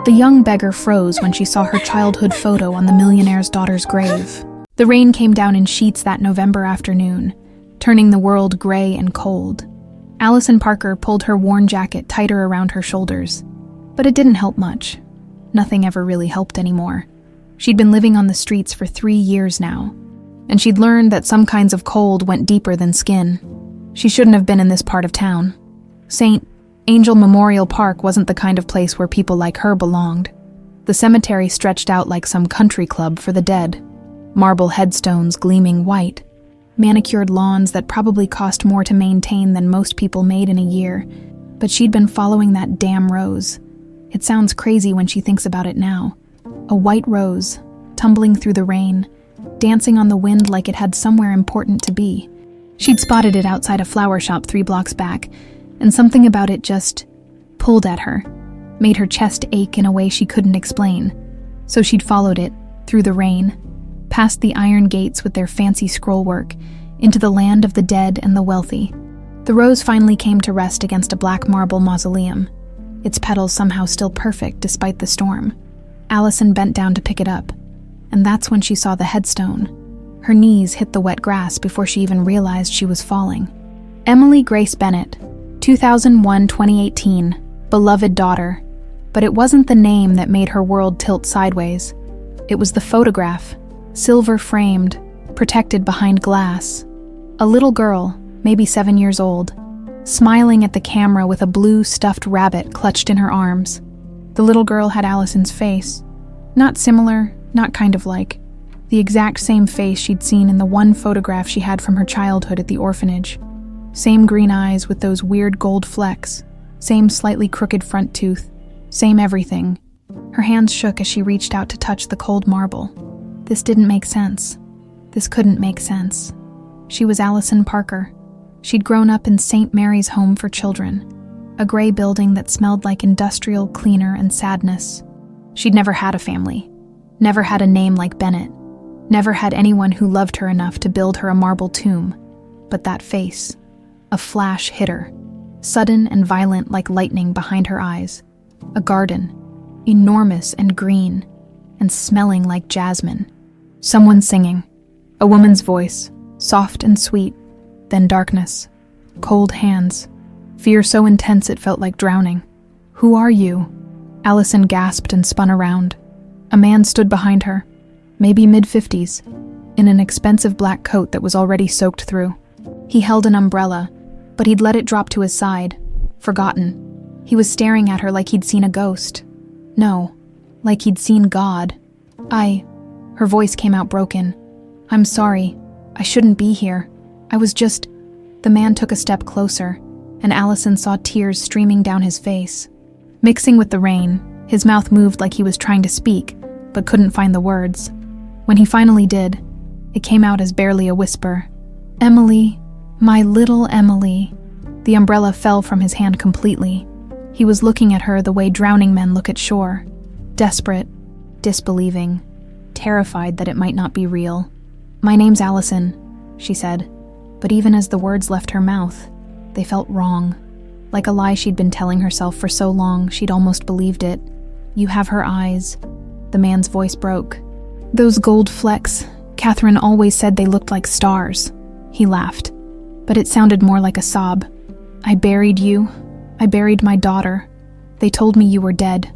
The young beggar froze when she saw her childhood photo on the millionaire's daughter's grave. The rain came down in sheets that November afternoon, turning the world gray and cold. Allison Parker pulled her worn jacket tighter around her shoulders, but it didn't help much. Nothing ever really helped anymore. She'd been living on the streets for 3 years now, and she'd learned that some kinds of cold went deeper than skin. She shouldn't have been in this part of town. St. Angel Memorial Park wasn't the kind of place where people like her belonged. The cemetery stretched out like some country club for the dead. Marble headstones gleaming white. Manicured lawns that probably cost more to maintain than most people made in a year. But she'd been following that damn rose. It sounds crazy when she thinks about it now. A white rose, tumbling through the rain, dancing on the wind like it had somewhere important to be. She'd spotted it outside a flower shop 3 blocks back, and something about it just pulled at her, made her chest ache in a way she couldn't explain. So she'd followed it, through the rain, past the iron gates with their fancy scrollwork, into the land of the dead and the wealthy. The rose finally came to rest against a black marble mausoleum, its petals somehow still perfect despite the storm. Allison bent down to pick it up, and that's when she saw the headstone. Her knees hit the wet grass before she even realized she was falling. Emily Grace Bennett, 2001-2018, beloved daughter. But it wasn't the name that made her world tilt sideways. It was the photograph, silver-framed, protected behind glass. A little girl, maybe 7 years old, smiling at the camera with a blue stuffed rabbit clutched in her arms. The little girl had Allison's face. Not similar, not kind of like. The exact same face she'd seen in the one photograph she had from her childhood at the orphanage. Same green eyes with those weird gold flecks. Same slightly crooked front tooth. Same everything. Her hands shook as she reached out to touch the cold marble. This didn't make sense. This couldn't make sense. She was Allison Parker. She'd grown up in St. Mary's Home for Children, a gray building that smelled like industrial cleaner and sadness. She'd never had a family, never had a name like Bennett, never had anyone who loved her enough to build her a marble tomb. But that face, a flash hit her, sudden and violent like lightning behind her eyes. A garden, enormous and green, and smelling like jasmine. Someone singing, a woman's voice, soft and sweet, then darkness, cold hands, fear so intense it felt like drowning. "Who are you?" Allison gasped and spun around. A man stood behind her, maybe mid-50s, in an expensive black coat that was already soaked through. He held an umbrella, but he'd let it drop to his side, forgotten. He was staring at her like he'd seen a ghost. No, like he'd seen God. Her voice came out broken. "I'm sorry. I shouldn't be here. I was just..." The man took a step closer, and Allison saw tears streaming down his face. Mixing with the rain, his mouth moved like he was trying to speak, but couldn't find the words. When he finally did, it came out as barely a whisper. "Emily, my little Emily." The umbrella fell from his hand completely. He was looking at her the way drowning men look at shore. Desperate, disbelieving, terrified that it might not be real. "My name's Allison," she said, but even as the words left her mouth, they felt wrong. Like a lie she'd been telling herself for so long she'd almost believed it. "You have her eyes." The man's voice broke. "Those gold flecks, Catherine always said they looked like stars." He laughed, but it sounded more like a sob. "I buried you. I buried my daughter. They told me you were dead."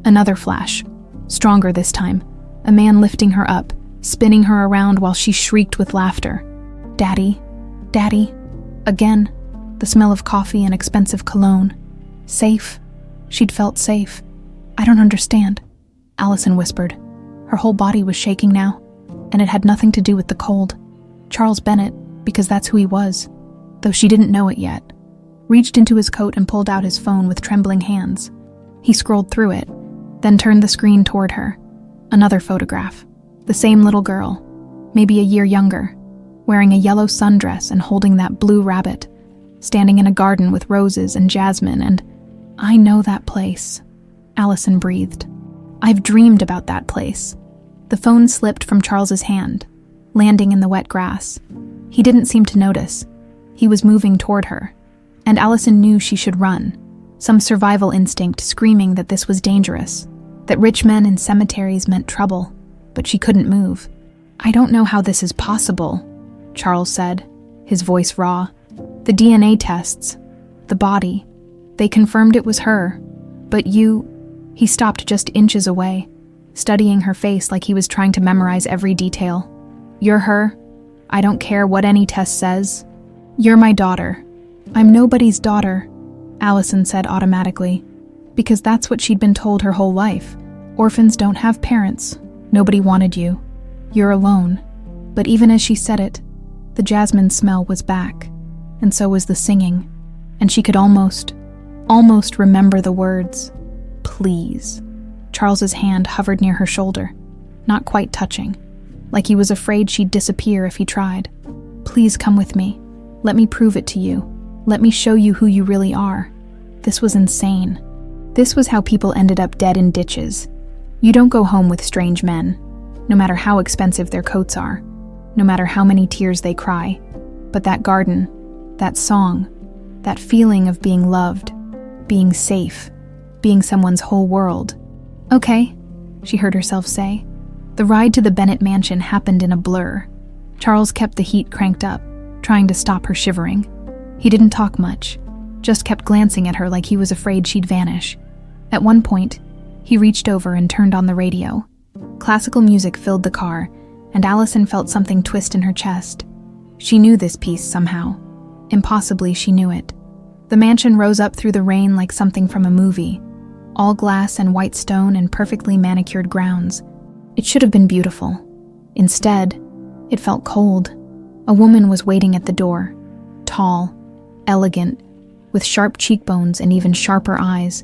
Another flash, stronger this time. A man lifting her up, spinning her around while she shrieked with laughter. "Daddy, Daddy." Again, the smell of coffee and expensive cologne. Safe. She'd felt safe. "I don't understand," Allison whispered. Her whole body was shaking now, and it had nothing to do with the cold. Charles Bennett, because that's who he was, though she didn't know it yet, reached into his coat and pulled out his phone with trembling hands. He scrolled through it, then turned the screen toward her. Another photograph. The same little girl, maybe a year younger, wearing a yellow sundress and holding that blue rabbit, standing in a garden with roses and jasmine and... "I know that place," Allison breathed. "I've dreamed about that place." The phone slipped from Charles's hand, landing in the wet grass. He didn't seem to notice. He was moving toward her, and Allison knew she should run, some survival instinct screaming that this was dangerous. that rich men in cemeteries meant trouble, but she couldn't move. "I don't know how this is possible," Charles said, his voice raw. "The DNA tests, the body, they confirmed it was her. But you—" He stopped just inches away, studying her face like he was trying to memorize every detail. "You're her. I don't care what any test says. You're my daughter." "I'm nobody's daughter," Allison said automatically, because that's what she'd been told her whole life. Orphans don't have parents. Nobody wanted you. You're alone. But even as she said it, the jasmine smell was back, and so was the singing, and she could almost remember the words. "Please." Charles's hand hovered near her shoulder, not quite touching, like he was afraid she'd disappear if he tried. "Please come with me. Let me prove it to you. Let me show you who you really are." This was insane. This was how people ended up dead in ditches. You don't go home with strange men, no matter how expensive their coats are, no matter how many tears they cry. But that garden, that song, that feeling of being loved, being safe, being someone's whole world. "Okay," she heard herself say. The ride to the Bennett mansion happened in a blur. Charles kept the heat cranked up, trying to stop her shivering. He didn't talk much, just kept glancing at her like he was afraid she'd vanish. At one point, he reached over and turned on the radio. Classical music filled the car, and Allison felt something twist in her chest. She knew this piece somehow. Impossibly, she knew it. The mansion rose up through the rain like something from a movie, all glass and white stone and perfectly manicured grounds. It should have been beautiful. Instead, it felt cold. A woman was waiting at the door, tall, elegant, with sharp cheekbones and even sharper eyes.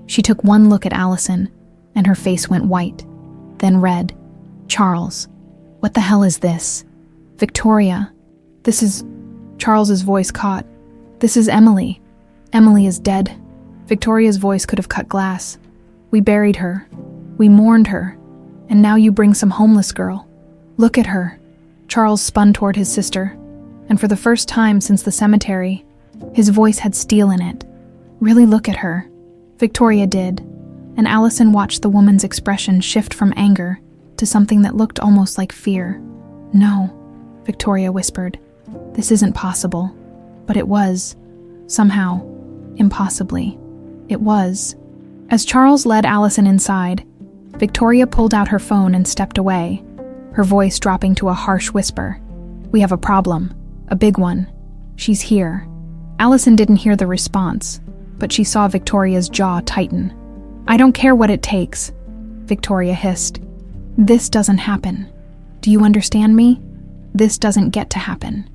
She took one look at Allison, and her face went white, then red. "Charles, what the hell is this?" "Victoria, this is..." Charles's voice caught. "This is Emily. Emily is dead." Victoria's voice could have cut glass. "We buried her. We mourned her. And now you bring some homeless girl. Look at her." Charles spun toward his sister, and for the first time since the cemetery, his voice had steel in it. "Really look at her." Victoria did, and Allison watched the woman's expression shift from anger to something that looked almost like fear. "No," Victoria whispered. "This isn't possible." But it was. Somehow. Impossibly. It was. As Charles led Allison inside, Victoria pulled out her phone and stepped away, her voice dropping to a harsh whisper. "We have a problem. A big one. She's here." Allison didn't hear the response, but she saw Victoria's jaw tighten. "I don't care what it takes," Victoria hissed. "This doesn't happen. Do you understand me? This doesn't get to happen."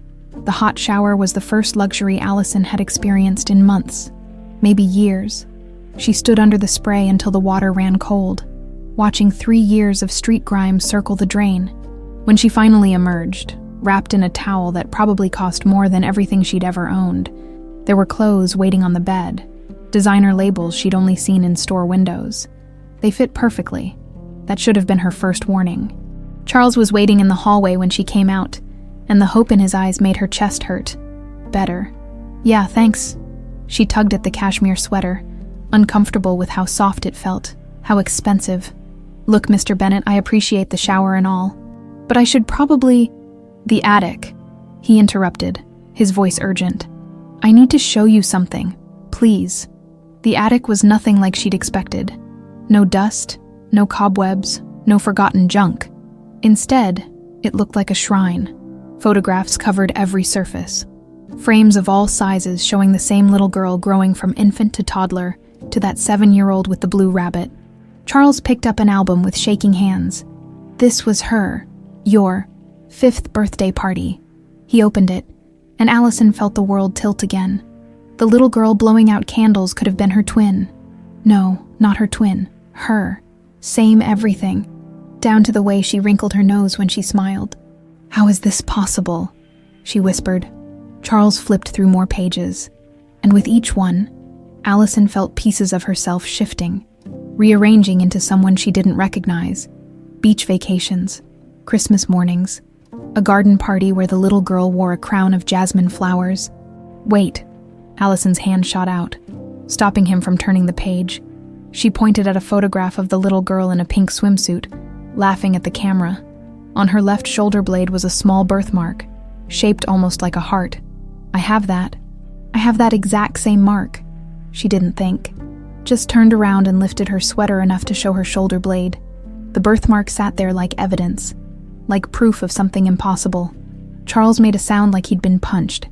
The hot shower was the first luxury Allison had experienced in months, maybe years. She stood under the spray until the water ran cold, watching 3 years of street grime circle the drain. When she finally emerged, wrapped in a towel that probably cost more than everything she'd ever owned, there were clothes waiting on the bed, designer labels she'd only seen in store windows. They fit perfectly. That should have been her first warning. Charles was waiting in the hallway when she came out, and the hope in his eyes made her chest hurt. "Better." "Yeah, thanks." She tugged at the cashmere sweater, uncomfortable with how soft it felt, how expensive. "Look, Mr. Bennett, I appreciate the shower and all, but I should probably..." "The attic," he interrupted, his voice urgent. "I need to show you something, please." The attic was nothing like she'd expected. No dust, no cobwebs, no forgotten junk. Instead, it looked like a shrine. Photographs covered every surface. Frames of all sizes showing the same little girl growing from infant to toddler to that 7-year-old with the blue rabbit. Charles picked up an album with shaking hands. This was her, your 5th birthday party. He opened it, and Allison felt the world tilt again. The little girl blowing out candles could have been her twin. No, not her twin. Her. Same everything. Down to the way she wrinkled her nose when she smiled. "How is this possible?" she whispered. Charles flipped through more pages, and with each one, Allison felt pieces of herself shifting, rearranging into someone she didn't recognize. Beach vacations, Christmas mornings, a garden party where the little girl wore a crown of jasmine flowers. "Wait," Allison's hand shot out, stopping him from turning the page. She pointed at a photograph of the little girl in a pink swimsuit, laughing at the camera. On her left shoulder blade was a small birthmark, shaped almost like a heart. I have that exact same mark. She didn't think. Just turned around and lifted her sweater enough to show her shoulder blade. The birthmark sat there like evidence, like proof of something impossible. Charles made a sound like he'd been punched.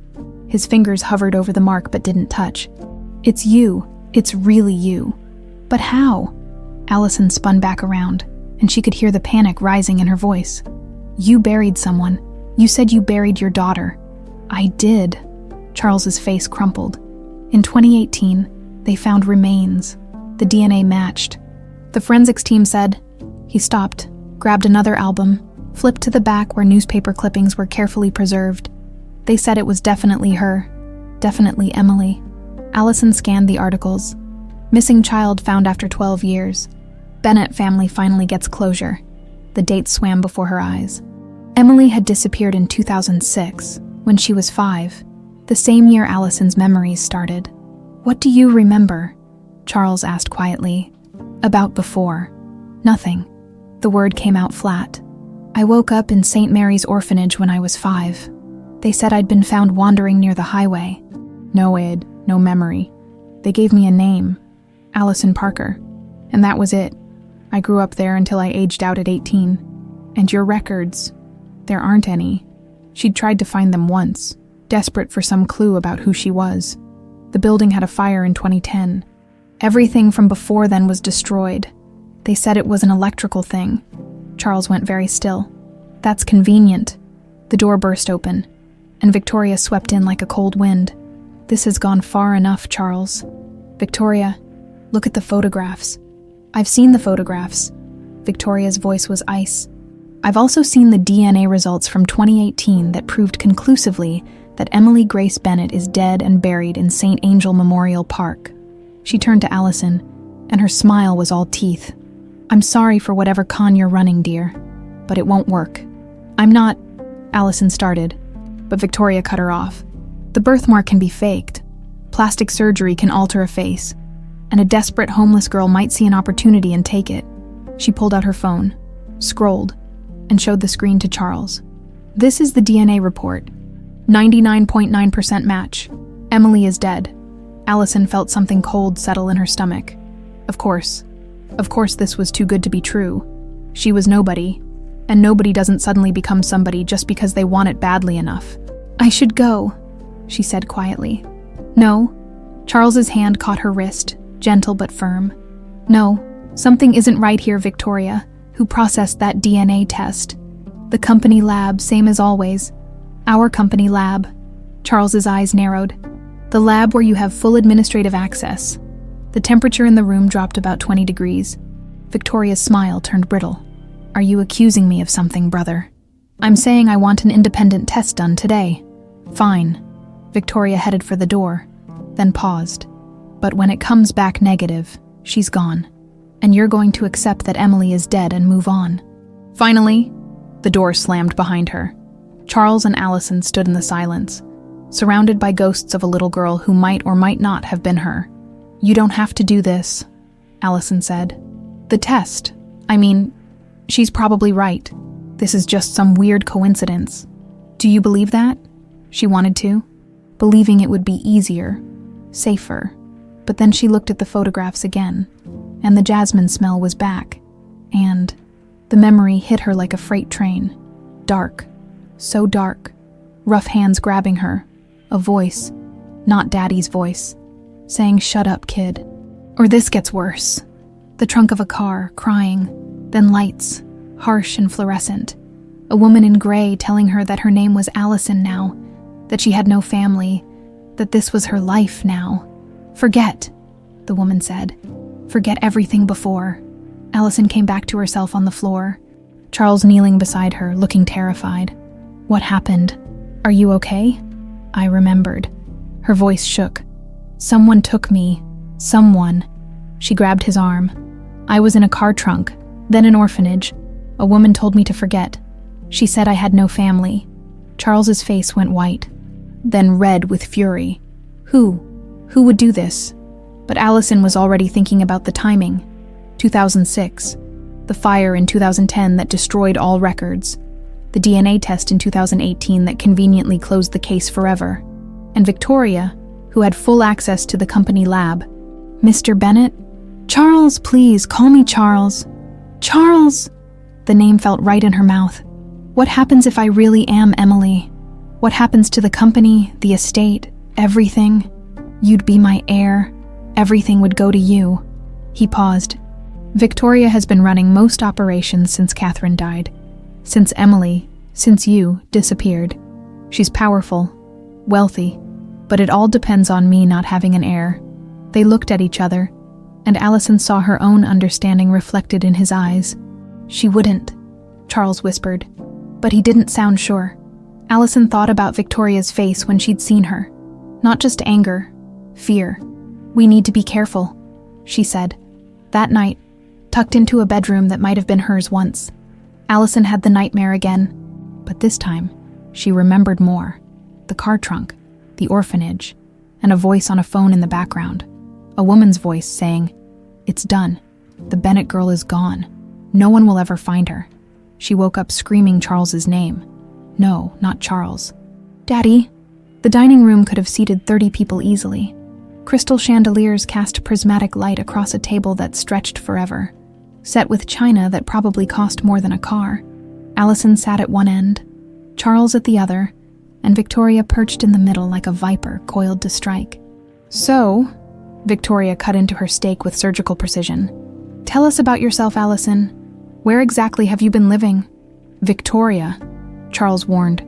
His fingers hovered over the mark but didn't touch. It's you. It's really you. But how? Allison spun back around, and she could hear the panic rising in her voice. You buried someone. You said you buried your daughter. I did. Charles's face crumpled. In 2018, they found remains. The DNA matched. The forensics team said. He stopped, grabbed another album, flipped to the back where newspaper clippings were carefully preserved. They said it was definitely her. Definitely Emily. Allison scanned the articles. Missing child found after 12 years. Bennett family finally gets closure. The dates swam before her eyes. Emily had disappeared in 2006, when she was 5, the same year Allison's memories started. What do you remember? Charles asked quietly. About before. Nothing. The word came out flat. I woke up in St. Mary's orphanage when I was 5. They said I'd been found wandering near the highway. No id, no memory. They gave me a name, Allison Parker, and that was it. I grew up there until I aged out at 18. And your records, there aren't any. She'd tried to find them once, desperate for some clue about who she was. The building had a fire in 2010. Everything from before then was destroyed. They said it was an electrical thing. Charles went very still. That's convenient. The door burst open, and Victoria swept in like a cold wind. This has gone far enough, Charles. Victoria, look at the photographs. I've seen the photographs. Victoria's voice was ice. I've also seen the DNA results from 2018 that proved conclusively that Emily Grace Bennett is dead and buried in St. Angel Memorial Park. She turned to Allison, and her smile was all teeth. I'm sorry for whatever con you're running, dear, but it won't work. I'm not, Allison started, but Victoria cut her off. The birthmark can be faked. Plastic surgery can alter a face, and a desperate homeless girl might see an opportunity and take it. She pulled out her phone, scrolled, and showed the screen to Charles. This is the DNA report. 99.9% match. Emily is dead. Allison felt something cold settle in her stomach. Of course this was too good to be true. She was nobody, and nobody doesn't suddenly become somebody just because they want it badly enough. I should go, she said quietly. No. Charles's hand caught her wrist, gentle but firm. No, something isn't right here, Victoria, who processed that DNA test. The company lab, same as always. Our company lab. Charles's eyes narrowed. The lab where you have full administrative access. The temperature in the room dropped about 20 degrees. Victoria's smile turned brittle. Are you accusing me of something, brother? I'm saying I want an independent test done today. Fine. Victoria headed for the door, then paused. But when it comes back negative, she's gone. And you're going to accept that Emily is dead and move on. Finally, the door slammed behind her. Charles and Allison stood in the silence, surrounded by ghosts of a little girl who might or might not have been her. You don't have to do this, Allison said. The test. She's probably right. This is just some weird coincidence. Do you believe that? She wanted to, believing it would be easier, safer. But then she looked at the photographs again, and the jasmine smell was back, and the memory hit her like a freight train. Dark, so dark, rough hands grabbing her, a voice, not Daddy's voice, saying, "Shut up, kid." Or this gets worse. The trunk of a car, crying, then lights, harsh and fluorescent. A woman in gray telling her that her name was Allison now, that she had no family, that this was her life now. Forget, the woman said. Forget everything before. Allison came back to herself on the floor, Charles kneeling beside her, looking terrified. What happened? Are you okay? I remembered. Her voice shook. Someone took me. Someone. She grabbed his arm. I was in a car trunk, then an orphanage. A woman told me to forget. She said I had no family. Charles's face went white, then red with fury. Who would do this? But Allison was already thinking about the timing. 2006, the fire in 2010 that destroyed all records, the DNA test in 2018 that conveniently closed the case forever, and Victoria, who had full access to the company lab. Mr. Bennett? Charles, please, call me Charles. Charles! The name felt right in her mouth. What happens if I really am Emily? What happens to the company, the estate, everything? You'd be my heir. Everything would go to you. He paused. Victoria has been running most operations since Catherine died. Since Emily, since you, disappeared. She's powerful, wealthy, but it all depends on me not having an heir. They looked at each other, and Allison saw her own understanding reflected in his eyes. She wouldn't, Charles whispered, but he didn't sound sure. Allison thought about Victoria's face when she'd seen her. Not just anger, fear. We need to be careful, she said. That night, tucked into a bedroom that might have been hers once, Allison had the nightmare again, but this time, she remembered more. The car trunk, the orphanage, and a voice on a phone in the background. A woman's voice saying, "It's done. The Bennett girl is gone. No one will ever find her." She woke up screaming Charles's name. No, not Charles. "Daddy." The dining room could have seated 30 people easily. Crystal chandeliers cast prismatic light across a table that stretched forever, set with china that probably cost more than a car. Allison sat at one end, Charles at the other, and Victoria perched in the middle like a viper coiled to strike. "So," Victoria cut into her steak with surgical precision, "tell us about yourself, Allison. Where exactly have you been living?" "Victoria," Charles warned.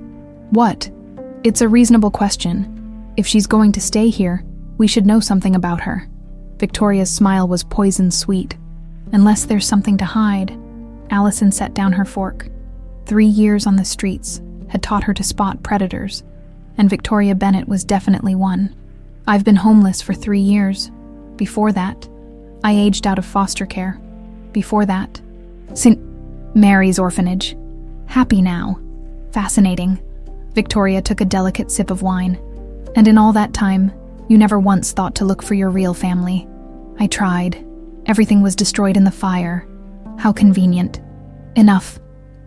"What?" "It's a reasonable question. If she's going to stay here, we should know something about her." Victoria's smile was poison sweet. "Unless there's something to hide." Allison set down her fork. 3 years on the streets had taught her to spot predators, and Victoria Bennett was definitely one. "I've been homeless for 3 years. Before that, I aged out of foster care. Before that, St. Mary's orphanage. Happy now. Fascinating." Victoria took a delicate sip of wine. "And in all that time, you never once thought to look for your real family." "I tried. Everything was destroyed in the fire. How convenient." "Enough."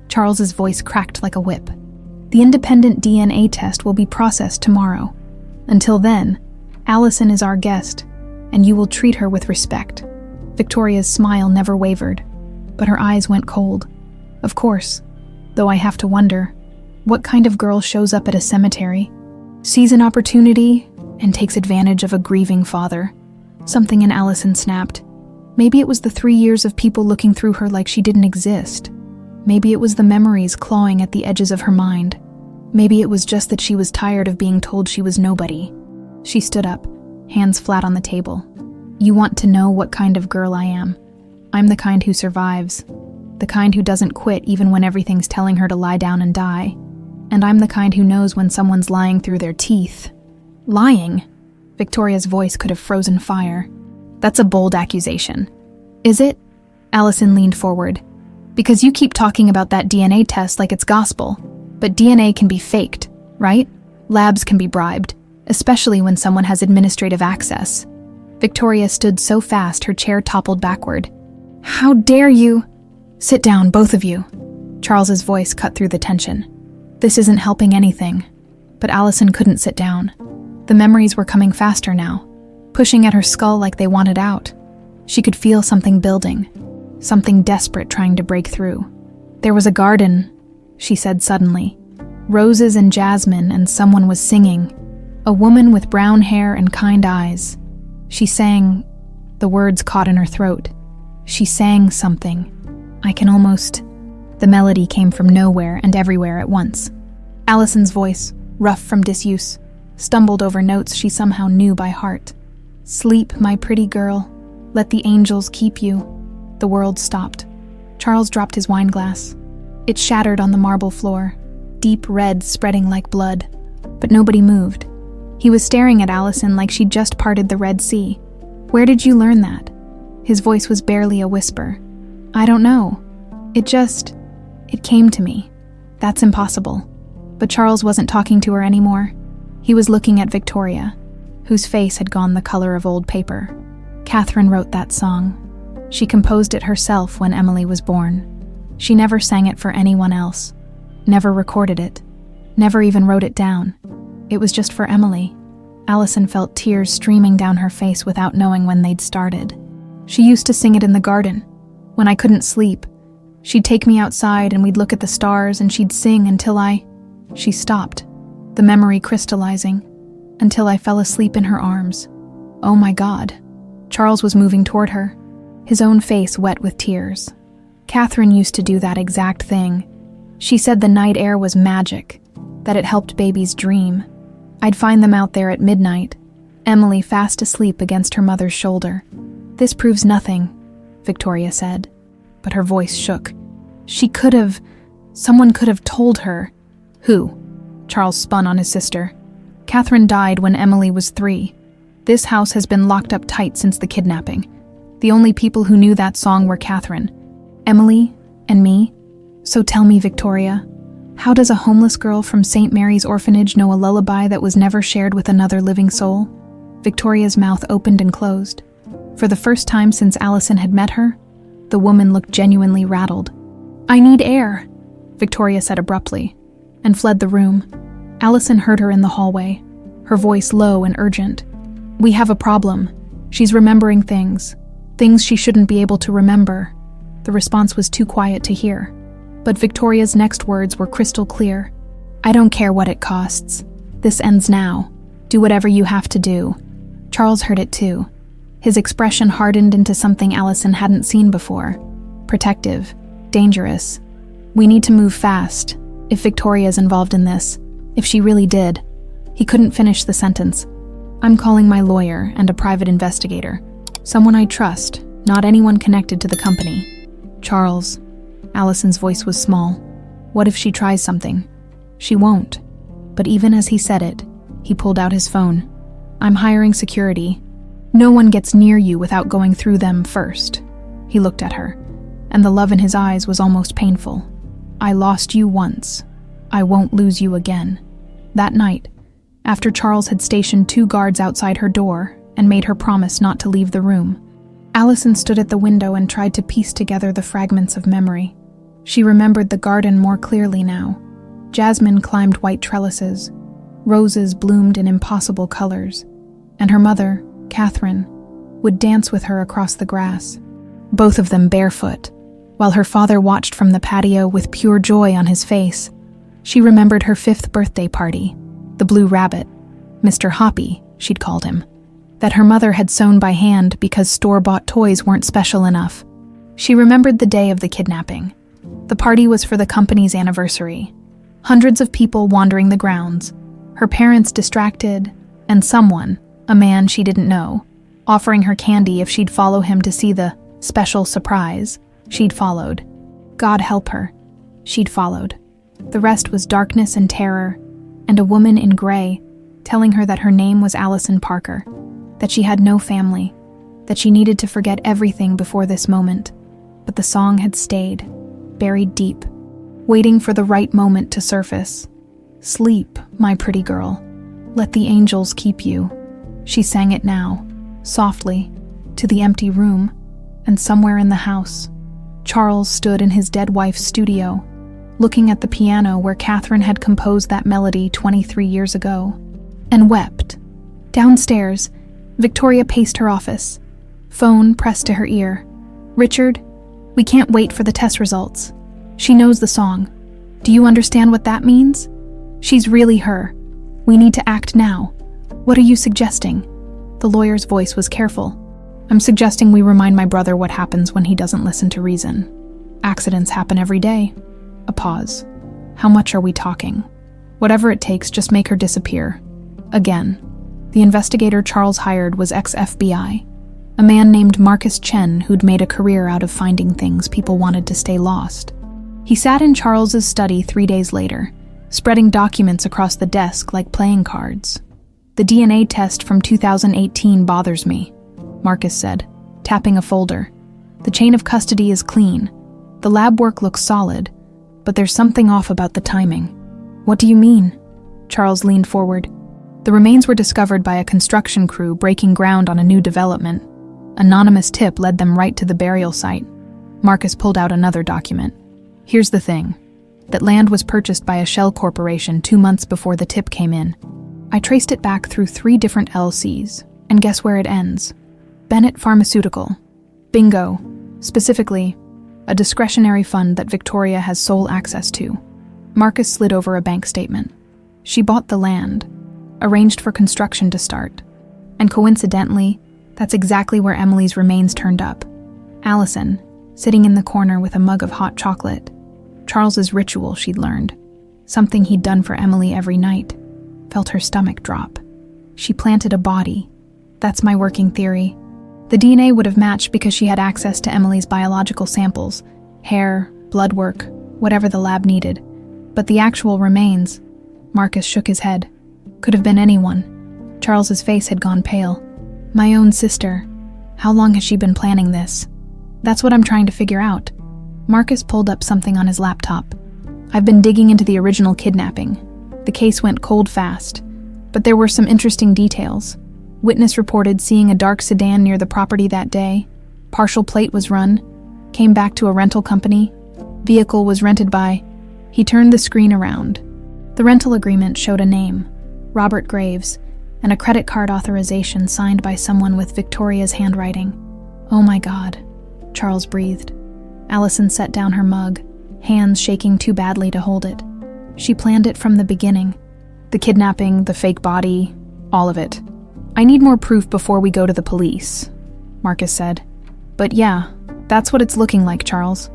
Charles's voice cracked like a whip. "The independent DNA test will be processed tomorrow. Until then, Allison is our guest, and you will treat her with respect." Victoria's smile never wavered, but her eyes went cold. "Of course, though I have to wonder, what kind of girl shows up at a cemetery, sees an opportunity, and takes advantage of a grieving father?" Something in Allison snapped. Maybe it was the 3 years of people looking through her like she didn't exist. Maybe it was the memories clawing at the edges of her mind. Maybe it was just that she was tired of being told she was nobody. She stood up, hands flat on the table. "You want to know what kind of girl I am? I'm the kind who survives. The kind who doesn't quit even when everything's telling her to lie down and die. And I'm the kind who knows when someone's lying through their teeth." "Lying?" Victoria's voice could have frozen fire. "That's a bold accusation." "Is it?" Allison leaned forward. "Because you keep talking about that DNA test like it's gospel. But DNA can be faked, right? Labs can be bribed, especially when someone has administrative access." Victoria stood so fast her chair toppled backward. "How dare you?" "Sit down, both of you." Charles's voice cut through the tension. "This isn't helping anything." But Allison couldn't sit down. The memories were coming faster now, pushing at her skull like they wanted out. She could feel something building, something desperate trying to break through. "There was a garden," she said suddenly. "Roses and jasmine, and someone was singing. A woman with brown hair and kind eyes. She sang..." The words caught in her throat. She sang something. I can almost... The melody came from nowhere and everywhere at once. Allison's voice, rough from disuse, stumbled over notes she somehow knew by heart. "Sleep, my pretty girl. Let the angels keep you." The world stopped. Charles dropped his wine glass. It shattered on the marble floor, deep red spreading like blood. But nobody moved. He was staring at Allison like she'd just parted the Red Sea. "Where did you learn that?" His voice was barely a whisper. "I don't know. It came to me. That's impossible." But Charles wasn't talking to her anymore. He was looking at Victoria, whose face had gone the color of old paper. Catherine wrote that song. She composed it herself when Emily was born. She never sang it for anyone else, never recorded it, never even wrote it down. It was just for Emily. Allison felt tears streaming down her face without knowing when they'd started. She used to sing it in the garden. When I couldn't sleep, she'd take me outside and we'd look at the stars and she'd sing until She stopped, the memory crystallizing, until I fell asleep in her arms. Oh my God. Charles was moving toward her, his own face wet with tears. Catherine used to do that exact thing. She said the night air was magic, that it helped babies dream. I'd find them out there at midnight, Emily fast asleep against her mother's shoulder. This proves nothing, Victoria said, but her voice shook. Someone could have told her. Who? Charles spun on his sister. Catherine died when Emily was 3. This house has been locked up tight since the kidnapping. The only people who knew that song were Catherine, Emily, and me. So tell me, Victoria, how does a homeless girl from St. Mary's orphanage know a lullaby that was never shared with another living soul? Victoria's mouth opened and closed. For the first time since Allison had met her, the woman looked genuinely rattled. I need air, Victoria said abruptly, and fled the room. Allison heard her in the hallway, her voice low and urgent. We have a problem. She's remembering things she shouldn't be able to remember. The response was too quiet to hear, but Victoria's next words were crystal clear. I don't care what it costs. This ends now. Do whatever you have to do. Charles heard it too. His expression hardened into something Allison hadn't seen before. Protective, dangerous. We need to move fast. If Victoria's involved in this, if she really did. He couldn't finish the sentence. I'm calling my lawyer and a private investigator. Someone I trust, not anyone connected to the company. Charles. Allison's voice was small. What if she tries something? She won't. But even as he said it, he pulled out his phone. I'm hiring security. No one gets near you without going through them first. He looked at her, and the love in his eyes was almost painful. I lost you once. I won't lose you again. That night, after Charles had stationed 2 guards outside her door and made her promise not to leave the room, Allison stood at the window and tried to piece together the fragments of memory. She remembered the garden more clearly now. Jasmine climbed white trellises, roses bloomed in impossible colors, and her mother, Catherine, would dance with her across the grass, both of them barefoot, while her father watched from the patio with pure joy on his face. She remembered her 5th birthday party, the blue rabbit, Mr. Hoppy, she'd called him, that her mother had sewn by hand because store-bought toys weren't special enough. She remembered the day of the kidnapping. The party was for the company's anniversary. Hundreds of people wandering the grounds, her parents distracted, and someone, a man she didn't know, offering her candy if she'd follow him to see the special surprise. She'd followed. God help her. She'd followed. The rest was darkness and terror, and a woman in gray telling her that her name was Allison Parker, that she had no family, that she needed to forget everything before this moment. But the song had stayed, buried deep, waiting for the right moment to surface. Sleep, my pretty girl. Let the angels keep you. She sang it now, softly, to the empty room, and somewhere in the house, Charles stood in his dead wife's studio, looking at the piano where Catherine had composed that melody 23 years ago, and wept. Downstairs, Victoria paced her office, phone pressed to her ear. Richard, we can't wait for the test results. She knows the song. Do you understand what that means? She's really her. We need to act now. What are you suggesting? The lawyer's voice was careful. I'm suggesting we remind my brother what happens when he doesn't listen to reason. Accidents happen every day. A pause. How much are we talking? Whatever it takes, just make her disappear. Again. The investigator Charles hired was ex-FBI, a man named Marcus Chen who'd made a career out of finding things people wanted to stay lost. He sat in Charles's study 3 days later, spreading documents across the desk like playing cards. The DNA test from 2018 bothers me, Marcus said, tapping a folder. The chain of custody is clean. The lab work looks solid, but there's something off about the timing. What do you mean? Charles leaned forward. The remains were discovered by a construction crew breaking ground on a new development. Anonymous tip led them right to the burial site. Marcus pulled out another document. Here's the thing. That land was purchased by a shell corporation 2 months before the tip came in. I traced it back through 3 different LCs, and guess where it ends? Bennett Pharmaceutical. Bingo. Specifically, a discretionary fund that Victoria has sole access to. Marcus slid over a bank statement. She bought the land, arranged for construction to start, and coincidentally, that's exactly where Emily's remains turned up. Allison, sitting in the corner with a mug of hot chocolate. Charles's ritual, she'd learned. Something he'd done for Emily every night. Felt her stomach drop. She planted a body. That's my working theory. The DNA would have matched because she had access to Emily's biological samples, hair, blood work, whatever the lab needed. But the actual remains, Marcus shook his head, could have been anyone. Charles's face had gone pale. My own sister. How long has she been planning this? That's what I'm trying to figure out. Marcus pulled up something on his laptop. I've been digging into the original kidnapping. The case went cold fast, but there were some interesting details. Witness reported seeing a dark sedan near the property that day. Partial plate was run. Came back to a rental company. Vehicle was rented by... He turned the screen around. The rental agreement showed a name, Robert Graves, and a credit card authorization signed by someone with Victoria's handwriting. Oh my God, Charles breathed. Allison set down her mug, hands shaking too badly to hold it. She planned it from the beginning. The kidnapping, the fake body, all of it. I need more proof before we go to the police, Marcus said. But yeah, that's what it's looking like, Charles.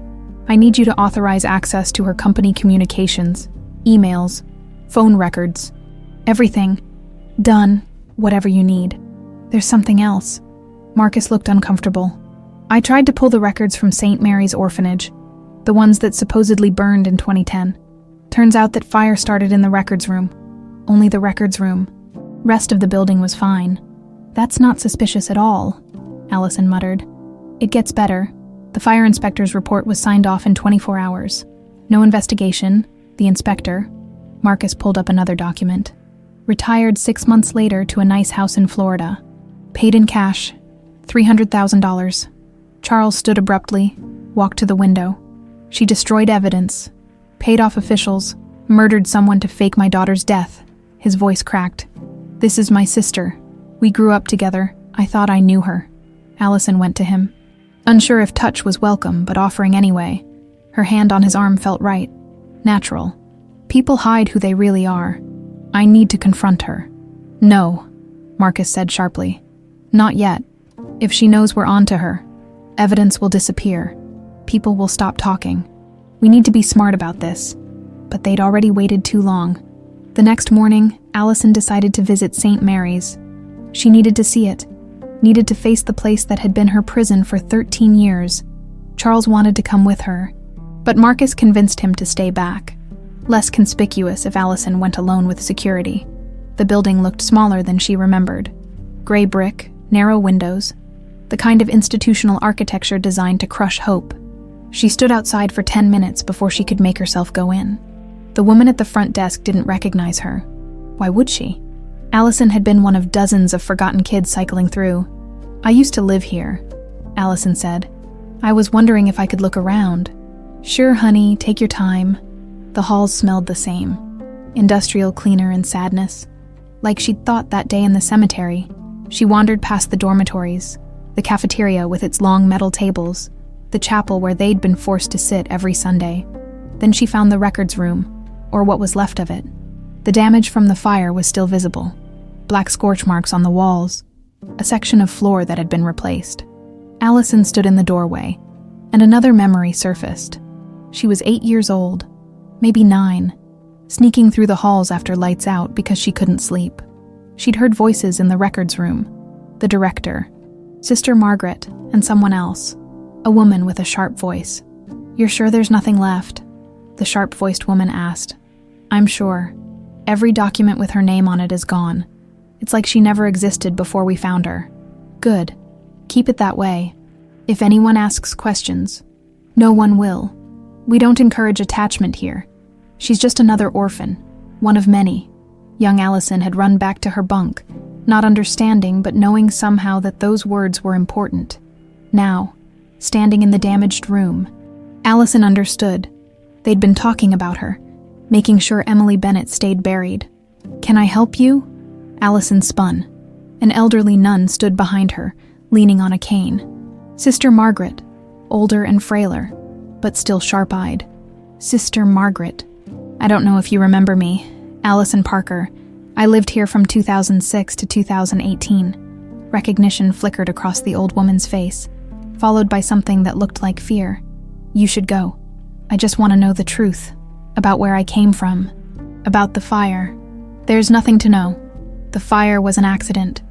I need you to authorize access to her company communications, emails, phone records, everything. Done, whatever you need. There's something else. Marcus looked uncomfortable. I tried to pull the records from St. Mary's orphanage, the ones that supposedly burned in 2010. Turns out that fire started in the records room. Only the records room. Rest of the building was fine. That's not suspicious at all, Allison muttered. It gets better. The fire inspector's report was signed off in 24 hours. No investigation. The inspector. Marcus pulled up another document. Retired 6 months later to a nice house in Florida. Paid in cash. $300,000. Charles stood abruptly, walked to the window. She destroyed evidence. Paid off officials. Murdered someone to fake my daughter's death. His voice cracked. This is my sister. We grew up together. I thought I knew her. Allison went to him. Unsure if touch was welcome, but offering anyway. Her hand on his arm felt right. Natural. People hide who they really are. I need to confront her. No, Marcus said sharply. Not yet. If she knows we're on to her, evidence will disappear. People will stop talking. We need to be smart about this. But they'd already waited too long. The next morning, Allison decided to visit St. Mary's. She needed to see it. Needed to face the place that had been her prison for 13 years. Charles wanted to come with her, but Marcus convinced him to stay back. Less conspicuous if Allison went alone with security. The building looked smaller than she remembered. Gray brick, narrow windows, the kind of institutional architecture designed to crush hope. She stood outside for 10 minutes before she could make herself go in. The woman at the front desk didn't recognize her. Why would she? Allison had been one of dozens of forgotten kids cycling through. I used to live here, Allison said. I was wondering if I could look around. Sure, honey, take your time. The halls smelled the same. Industrial cleaner and sadness. Like she'd thought that day in the cemetery. She wandered past the dormitories, the cafeteria with its long metal tables, the chapel where they'd been forced to sit every Sunday. Then she found the records room, or what was left of it. The damage from the fire was still visible. Black scorch marks on the walls, a section of floor that had been replaced. Allison stood in the doorway, and another memory surfaced. She was 8 years old, maybe 9, sneaking through the halls after lights out because she couldn't sleep. She'd heard voices in the records room, the director, Sister Margaret, and someone else, a woman with a sharp voice. You're sure there's nothing left? The sharp-voiced woman asked. I'm sure. Every document with her name on it is gone. It's like she never existed before we found her. Good. Keep it that way. If anyone asks questions, no one will. We don't encourage attachment here. She's just another orphan, one of many. Young Allison had run back to her bunk, not understanding but knowing somehow that those words were important. Now, standing in the damaged room, Allison understood. They'd been talking about her, making sure Emily Bennett stayed buried. "Can I help you?" Allison spun. An elderly nun stood behind her, leaning on a cane. Sister Margaret, older and frailer, but still sharp-eyed. Sister Margaret. "I don't know if you remember me. Allison Parker. I lived here from 2006 to 2018. Recognition flickered across the old woman's face, followed by something that looked like fear. "You should go. I just want to know the truth. About where I came from. About the fire. There's nothing to know. The fire was an accident.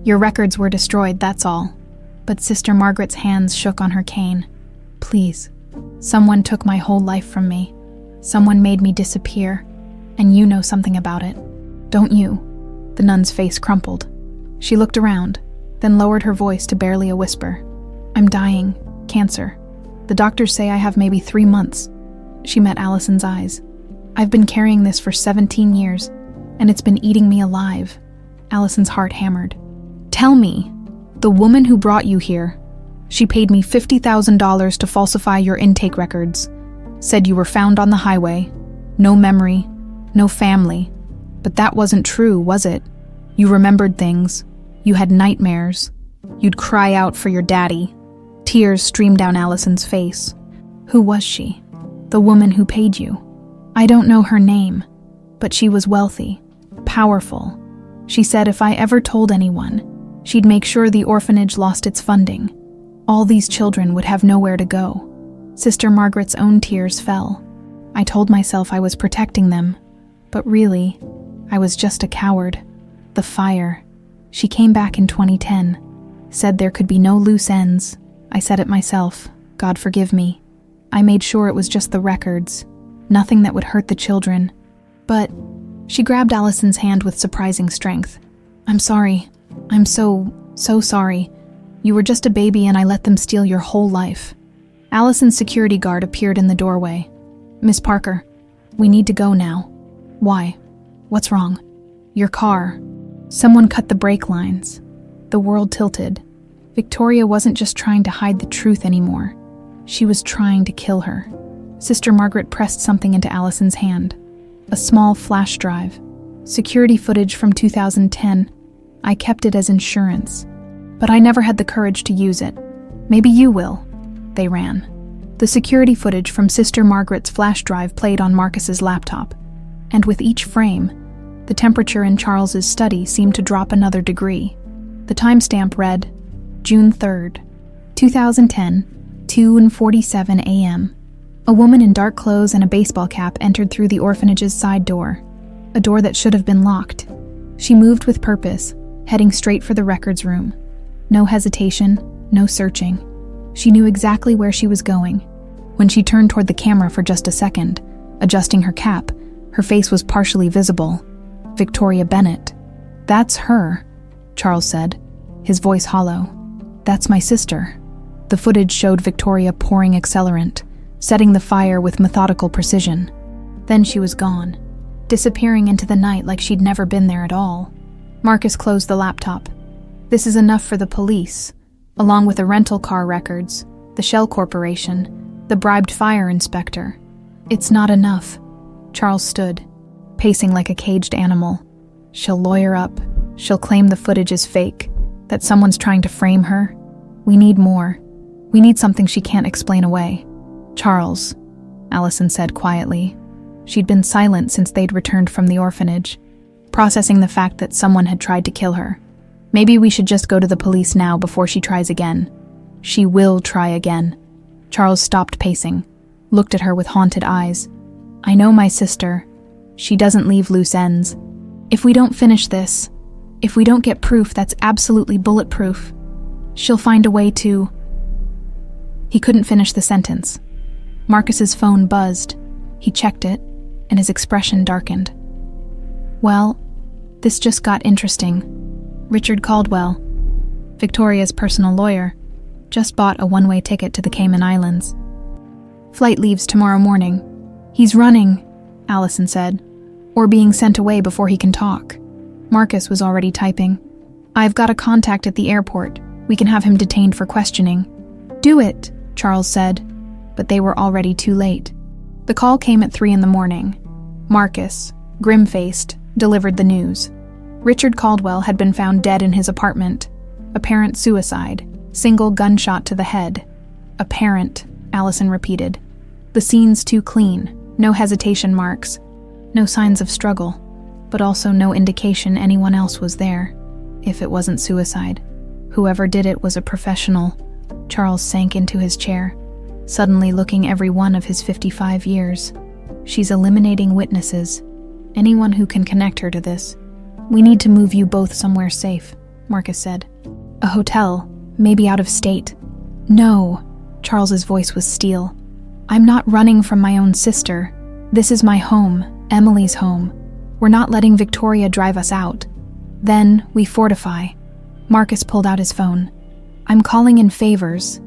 Your records were destroyed, that's all." But Sister Margaret's hands shook on her cane. "Please. Someone took my whole life from me. Someone made me disappear. And you know something about it. Don't you?" The nun's face crumpled. She looked around, then lowered her voice to barely a whisper. "I'm dying. Cancer. The doctors say I have maybe 3 months." She met Allison's eyes. "I've been carrying this for 17 years, and it's been eating me alive." Allison's heart hammered. "Tell me, the woman who brought you here, she paid me $50,000 to falsify your intake records. Said you were found on the highway. No memory, no family. But that wasn't true, was it? You remembered things. You had nightmares. You'd cry out for your daddy." Tears streamed down Allison's face. "Who was she? The woman who paid you?" "I don't know her name, but she was wealthy, powerful. She said if I ever told anyone, she'd make sure the orphanage lost its funding. All these children would have nowhere to go." Sister Margaret's own tears fell. "I told myself I was protecting them, but really, I was just a coward. The fire. She came back in 2010, said there could be no loose ends. I said it myself. God forgive me. I made sure it was just the records, nothing that would hurt the children. But..." She grabbed Allison's hand with surprising strength. "I'm sorry. I'm so sorry. You were just a baby and I let them steal your whole life." Allison's security guard appeared in the doorway. "Miss Parker, we need to go now." "Why? What's wrong?" "Your car. Someone cut the brake lines." The world tilted. Victoria wasn't just trying to hide the truth anymore. She was trying to kill her. Sister Margaret pressed something into Allison's hand. A small flash drive. Security footage from 2010. "I kept it as insurance. But I never had the courage to use it. Maybe you will." They ran. The security footage from Sister Margaret's flash drive played on Marcus's laptop. And with each frame, the temperature in Charles's study seemed to drop another degree. The timestamp read, June 3rd, 2010, 2:47 a.m. A woman in dark clothes and a baseball cap entered through the orphanage's side door, a door that should have been locked. She moved with purpose, heading straight for the records room. No hesitation, no searching. She knew exactly where she was going. When she turned toward the camera for just a second, adjusting her cap, her face was partially visible. Victoria Bennett. "That's her," Charles said, his voice hollow. "That's my sister." The footage showed Victoria pouring accelerant, setting the fire with methodical precision. Then she was gone, disappearing into the night like she'd never been there at all. Marcus closed the laptop. "This is enough for the police, along with the rental car records, the Shell Corporation, the bribed fire inspector." "It's not enough." Charles stood, pacing like a caged animal. "She'll lawyer up. She'll claim the footage is fake, that someone's trying to frame her. We need more. We need something she can't explain away." "Charles," Allison said quietly. She'd been silent since they'd returned from the orphanage, processing the fact that someone had tried to kill her. "Maybe we should just go to the police now before she tries again." "She will try again." Charles stopped pacing, looked at her with haunted eyes. "I know my sister. She doesn't leave loose ends. If we don't finish this, if we don't get proof that's absolutely bulletproof, she'll find a way to..." He couldn't finish the sentence. Marcus's phone buzzed. He checked it, and his expression darkened. "Well, this just got interesting. Richard Caldwell, Victoria's personal lawyer, just bought a one-way ticket to the Cayman Islands. Flight leaves tomorrow morning. He's running," Allison said, "or being sent away before he can talk." Marcus was already typing. I've got a contact at the airport. We can have him detained for questioning. Do it, Charles said, but they were already too late. The call came at 3 a.m. Marcus, grim-faced, delivered the news. Richard Caldwell had been found dead in his apartment. Apparent suicide, single gunshot to the head. Apparent, Allison repeated. The scene's too clean, no hesitation marks, no signs of struggle, but also no indication anyone else was there. If it wasn't suicide, whoever did it was a professional. Charles sank into his chair, suddenly looking every one of his 55 years. She's eliminating witnesses, anyone who can connect her to this. We need to move you both somewhere safe, Marcus said. A hotel, maybe out of state. No, Charles's voice was steel. I'm not running from my own sister. This is my home, Emily's home. We're not letting Victoria drive us out. Then we fortify. Marcus pulled out his phone. I'm calling in favors.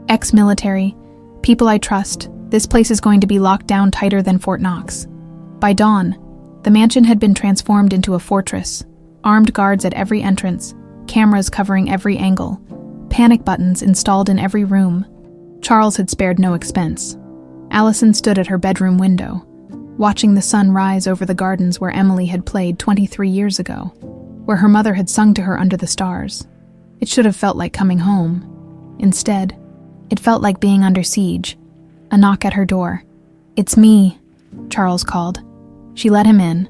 Ex-military, people I trust. This place is going to be locked down tighter than Fort Knox. By dawn, the mansion had been transformed into a fortress. Armed guards at every entrance, cameras covering every angle, panic buttons installed in every room. Charles had spared no expense. Allison stood at her bedroom window, watching the sun rise over the gardens where Emily had played 23 years ago, where her mother had sung to her under the stars. It should have felt like coming home. Instead, it felt like being under siege. A knock at her door. "It's me," Charles called. She let him in.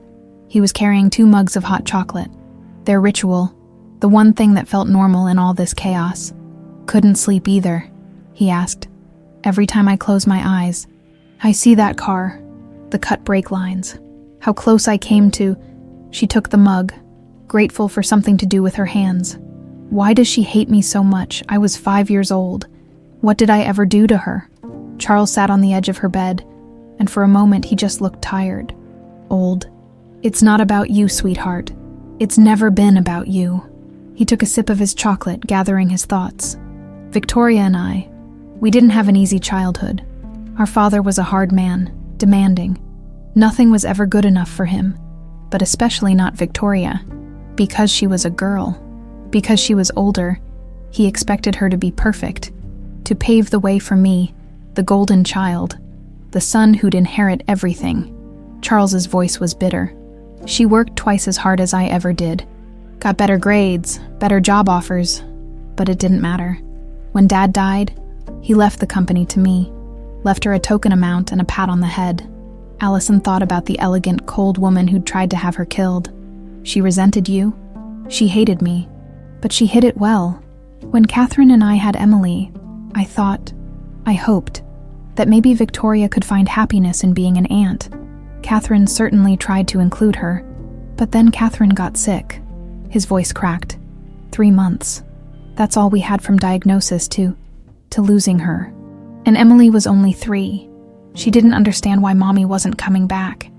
He was carrying 2 mugs of hot chocolate. Their ritual, the one thing that felt normal in all this chaos. "Couldn't sleep either," he asked. "Every time I close my eyes, I see that car, the cut brake lines. How close I came to..." She took the mug, grateful for something to do with her hands. Why does she hate me so much? I was 5 years old. What did I ever do to her? Charles sat on the edge of her bed, and for a moment he just looked tired. Old. "It's not about you, sweetheart. It's never been about you." He took a sip of his chocolate, gathering his thoughts. "Victoria and I, we didn't have an easy childhood. Our father was a hard man, demanding. Nothing was ever good enough for him, but especially not Victoria. Because she was a girl, because she was older, he expected her to be perfect, to pave the way for me, the golden child, the son who'd inherit everything." Charles's voice was bitter. "She worked twice as hard as I ever did. Got better grades, better job offers, but it didn't matter. When Dad died, he left the company to me, left her a token amount and a pat on the head." Allison thought about the elegant, cold woman who'd tried to have her killed. "She resented you. She hated me. But she hid it well. When Catherine and I had Emily, I thought, I hoped, that maybe Victoria could find happiness in being an aunt. Catherine certainly tried to include her, but then Catherine got sick." His voice cracked. 3 months. That's all we had from diagnosis to losing her. And Emily was only 3. She didn't understand why Mommy wasn't coming back.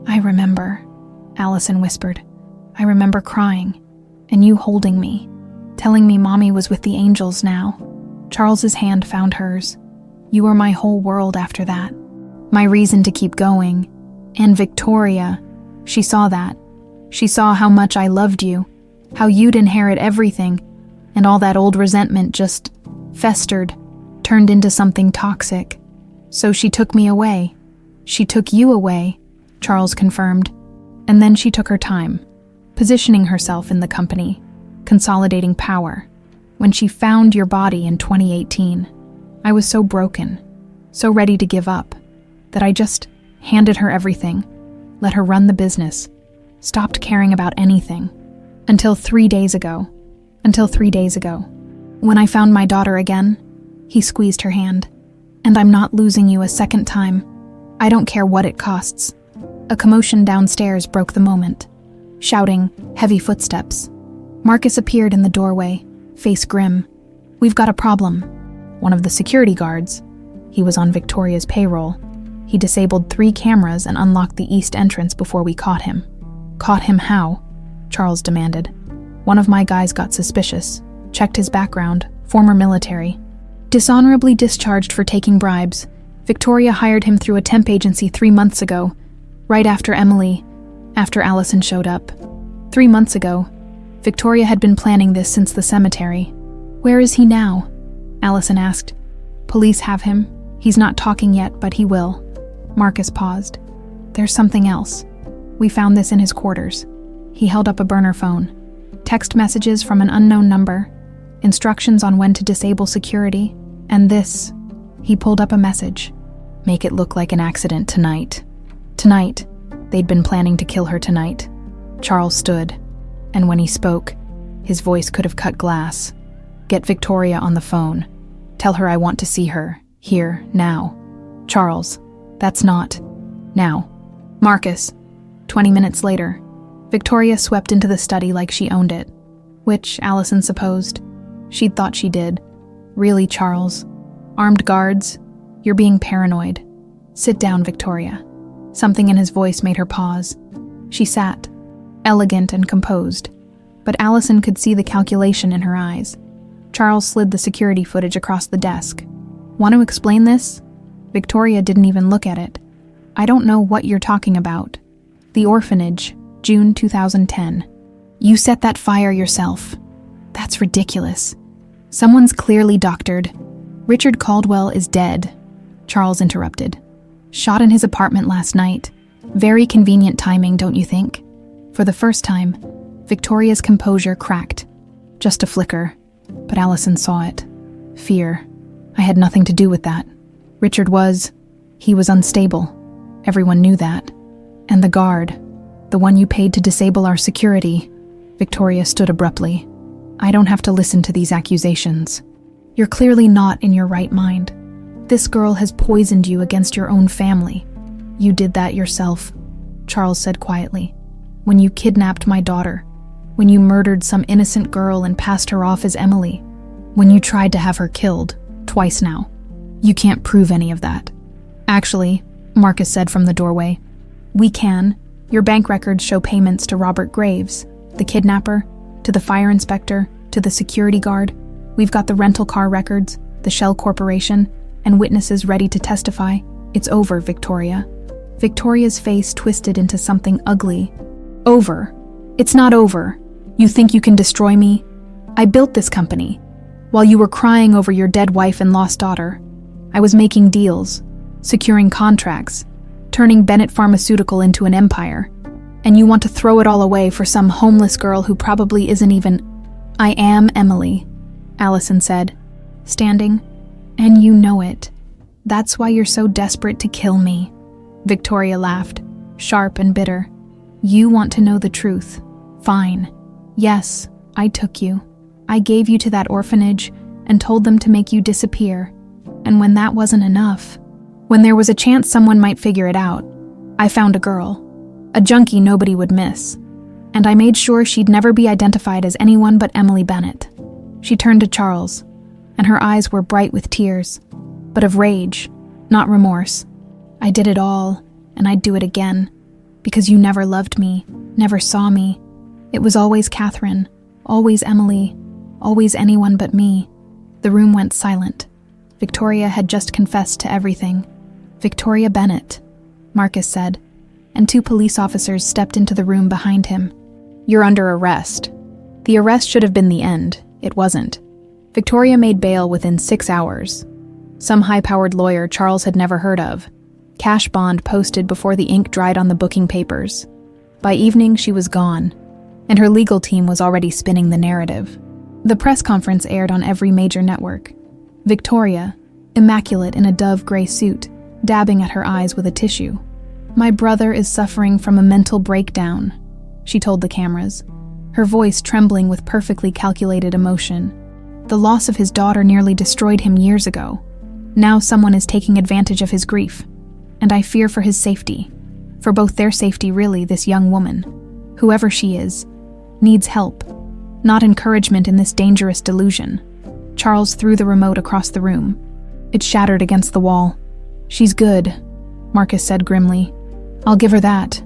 "I remember," Allison whispered. "I remember crying, and you holding me, telling me Mommy was with the angels now." Charles's hand found hers. "You were my whole world after that. My reason to keep going. And Victoria, she saw that. She saw how much I loved you, how you'd inherit everything, and all that old resentment just festered, turned into something toxic. So she took me away. She took you away," Charles confirmed. "And then she took her time, positioning herself in the company, consolidating power. When she found your body in 2018, I was so broken, so ready to give up, that I just handed her everything, let her run the business, stopped caring about anything. Until 3 days ago. When I found my daughter again," he squeezed her hand. "And I'm not losing you a second time. I don't care what it costs." A commotion downstairs broke the moment. Shouting, heavy footsteps. Marcus appeared in the doorway, face grim. "We've got a problem." One of the security guards, he was on Victoria's payroll, he disabled 3 cameras and unlocked the east entrance before we caught him. "Caught him how?" Charles demanded. "One of my guys got suspicious, checked his background, former military. Dishonorably discharged for taking bribes. Victoria hired him through a temp agency 3 months ago, right after Allison showed up. 3 months ago, Victoria had been planning this since the cemetery. "Where is he now?" Allison asked. "Police have him. He's not talking yet, but he will." Marcus paused. "There's something else. We found this in his quarters." He held up a burner phone. Text messages from an unknown number, instructions on when to disable security, and this. He pulled up a message. "Make it look like an accident tonight." Tonight. They'd been planning to kill her tonight. Charles stood, and when he spoke, his voice could have cut glass. "Get Victoria on the phone. Tell her I want to see her. Here, now." "Charles, that's not. Now." "Marcus." 20 minutes later, Victoria swept into the study like she owned it, which Allison supposed. She'd thought she did. "Really, Charles? Armed guards? You're being paranoid. Sit down, Victoria." Something in his voice made her pause. She sat, elegant and composed, but Allison could see the calculation in her eyes. Charles slid the security footage across the desk. "Want to explain this?" Victoria didn't even look at it. "I don't know what you're talking about." "The orphanage, June 2010. You set that fire yourself." "That's ridiculous. Someone's clearly doctored. Richard Caldwell is dead." Charles interrupted. "Shot in his apartment last night. Very convenient timing, don't you think?" For the first time, Victoria's composure cracked. Just a flicker, but Allison saw it. Fear. "I had nothing to do with that. Richard he was unstable. Everyone knew that. And the guard, the one you paid to disable our security." Victoria stood abruptly. "I don't have to listen to these accusations. You're clearly not in your right mind. This girl has poisoned you against your own family. You did that yourself," Charles said quietly. "When you kidnapped my daughter, when you murdered some innocent girl and passed her off as Emily, when you tried to have her killed, twice now. You can't prove any of that." "Actually," Marcus said from the doorway, "we can. Your bank records show payments to Robert Graves, the kidnapper, to the fire inspector, to the security guard. We've got the rental car records, the Shell Corporation, and witnesses ready to testify. It's over, Victoria." Victoria's face twisted into something ugly. "Over? It's not over. You think you can destroy me? I built this company. While you were crying over your dead wife and lost daughter, I was making deals, securing contracts, turning Bennett Pharmaceutical into an empire. And you want to throw it all away for some homeless girl who probably isn't even—" "I am Emily," Allison said, standing. "And you know it. That's why you're so desperate to kill me." Victoria laughed, sharp and bitter. "You want to know the truth. Fine. Yes, I took you. I gave you to that orphanage and told them to make you disappear. And when that wasn't enough, when there was a chance someone might figure it out, I found a girl, a junkie nobody would miss, and I made sure she'd never be identified as anyone but Emily Bennett." She turned to Charles, and her eyes were bright with tears, but of rage, not remorse. "I did it all, and I'd do it again, because you never loved me, never saw me. It was always Catherine, always Emily, always anyone but me." The room went silent. Victoria had just confessed to everything. "Victoria Bennett," Marcus said, and 2 police officers stepped into the room behind him. "You're under arrest." The arrest should have been the end. It wasn't. Victoria made bail within 6 hours. Some high-powered lawyer Charles had never heard of. Cash bond posted before the ink dried on the booking papers. By evening, she was gone, and her legal team was already spinning the narrative. The press conference aired on every major network. Victoria, immaculate in a dove gray suit, dabbing at her eyes with a tissue. "My brother is suffering from a mental breakdown," she told the cameras, her voice trembling with perfectly calculated emotion. "The loss of his daughter nearly destroyed him years ago. Now someone is taking advantage of his grief, and I fear for his safety. For both their safety, really, this young woman, whoever she is, needs help, not encouragement in this dangerous delusion." Charles threw the remote across the room. It shattered against the wall. "She's good," Marcus said grimly. "I'll give her that.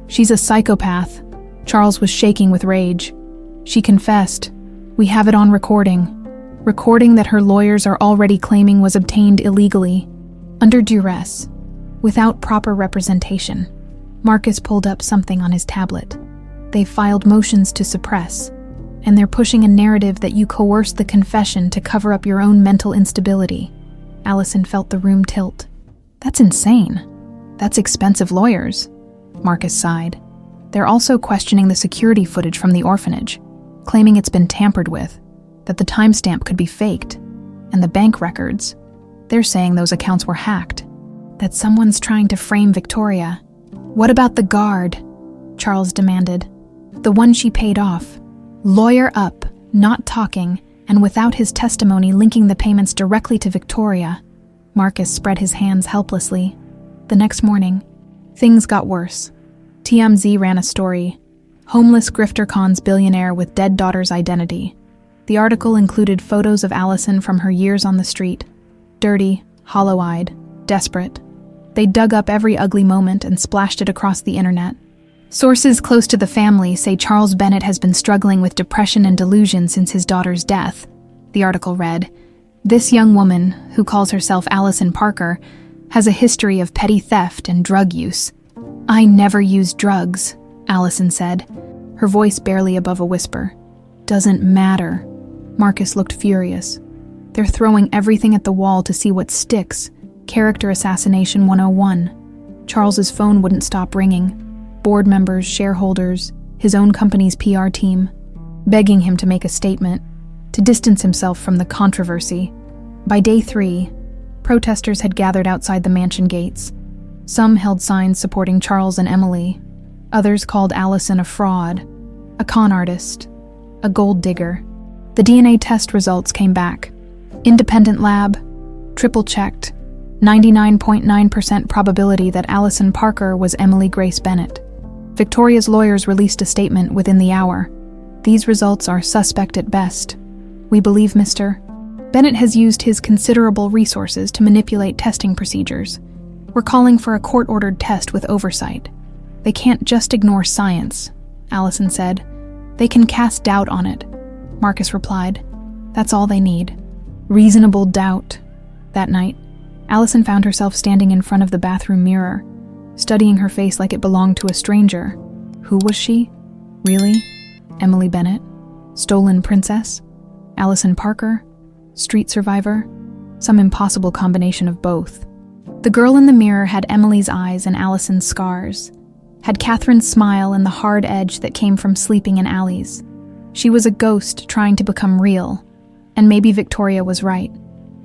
She's a psychopath." Charles was shaking with rage. "She confessed. We have it on recording. Recording that her lawyers are already claiming was obtained illegally, under duress, without proper representation." Marcus pulled up something on his tablet. "They filed motions to suppress. And they're pushing a narrative that you coerced the confession to cover up your own mental instability. Allison felt the room tilt. That's insane. That's expensive lawyers. Marcus sighed. They're also questioning the security footage from the orphanage, claiming it's been tampered with, that the timestamp could be faked, and the bank records. They're saying those accounts were hacked, that someone's trying to frame Victoria. What about the guard? Charles demanded. The one she paid off. Lawyer up, not talking, and without his testimony linking the payments directly to Victoria. Marcus spread his hands helplessly. The next morning, things got worse. TMZ ran a story. Homeless grifter cons billionaire with dead daughter's identity. The article included photos of Allison from her years on the street. Dirty, hollow-eyed, desperate. They dug up every ugly moment and splashed it across the internet. Sources close to the family say Charles Bennett has been struggling with depression and delusion since his daughter's death. The article read, "This young woman, who calls herself Allison Parker, has a history of petty theft and drug use." "I never used drugs," Allison said, her voice barely above a whisper. "Doesn't matter." Marcus looked furious. They're throwing everything at the wall to see what sticks. Character Assassination 101. Charles's phone wouldn't stop ringing. Board members, shareholders, his own company's PR team, begging him to make a statement, to distance himself from the controversy. By day 3, protesters had gathered outside the mansion gates. Some held signs supporting Charles and Emily. Others called Allison a fraud, a con artist, a gold digger. The DNA test results came back. Independent lab, triple-checked, 99.9% probability that Allison Parker was Emily Grace Bennett. Victoria's lawyers released a statement within the hour. "These results are suspect at best. We believe Mr. Bennett has used his considerable resources to manipulate testing procedures. We're calling for a court-ordered test with oversight. They can't just ignore science," Allison said. "They can cast doubt on it," Marcus replied. "That's all they need. Reasonable doubt." That night, Allison found herself standing in front of the bathroom mirror, studying her face like it belonged to a stranger. Who was she? Really? Emily Bennett? Stolen princess? Allison Parker? Street survivor? Some impossible combination of both. The girl in the mirror had Emily's eyes and Allison's scars, had Catherine's smile and the hard edge that came from sleeping in alleys. She was a ghost trying to become real, and maybe Victoria was right.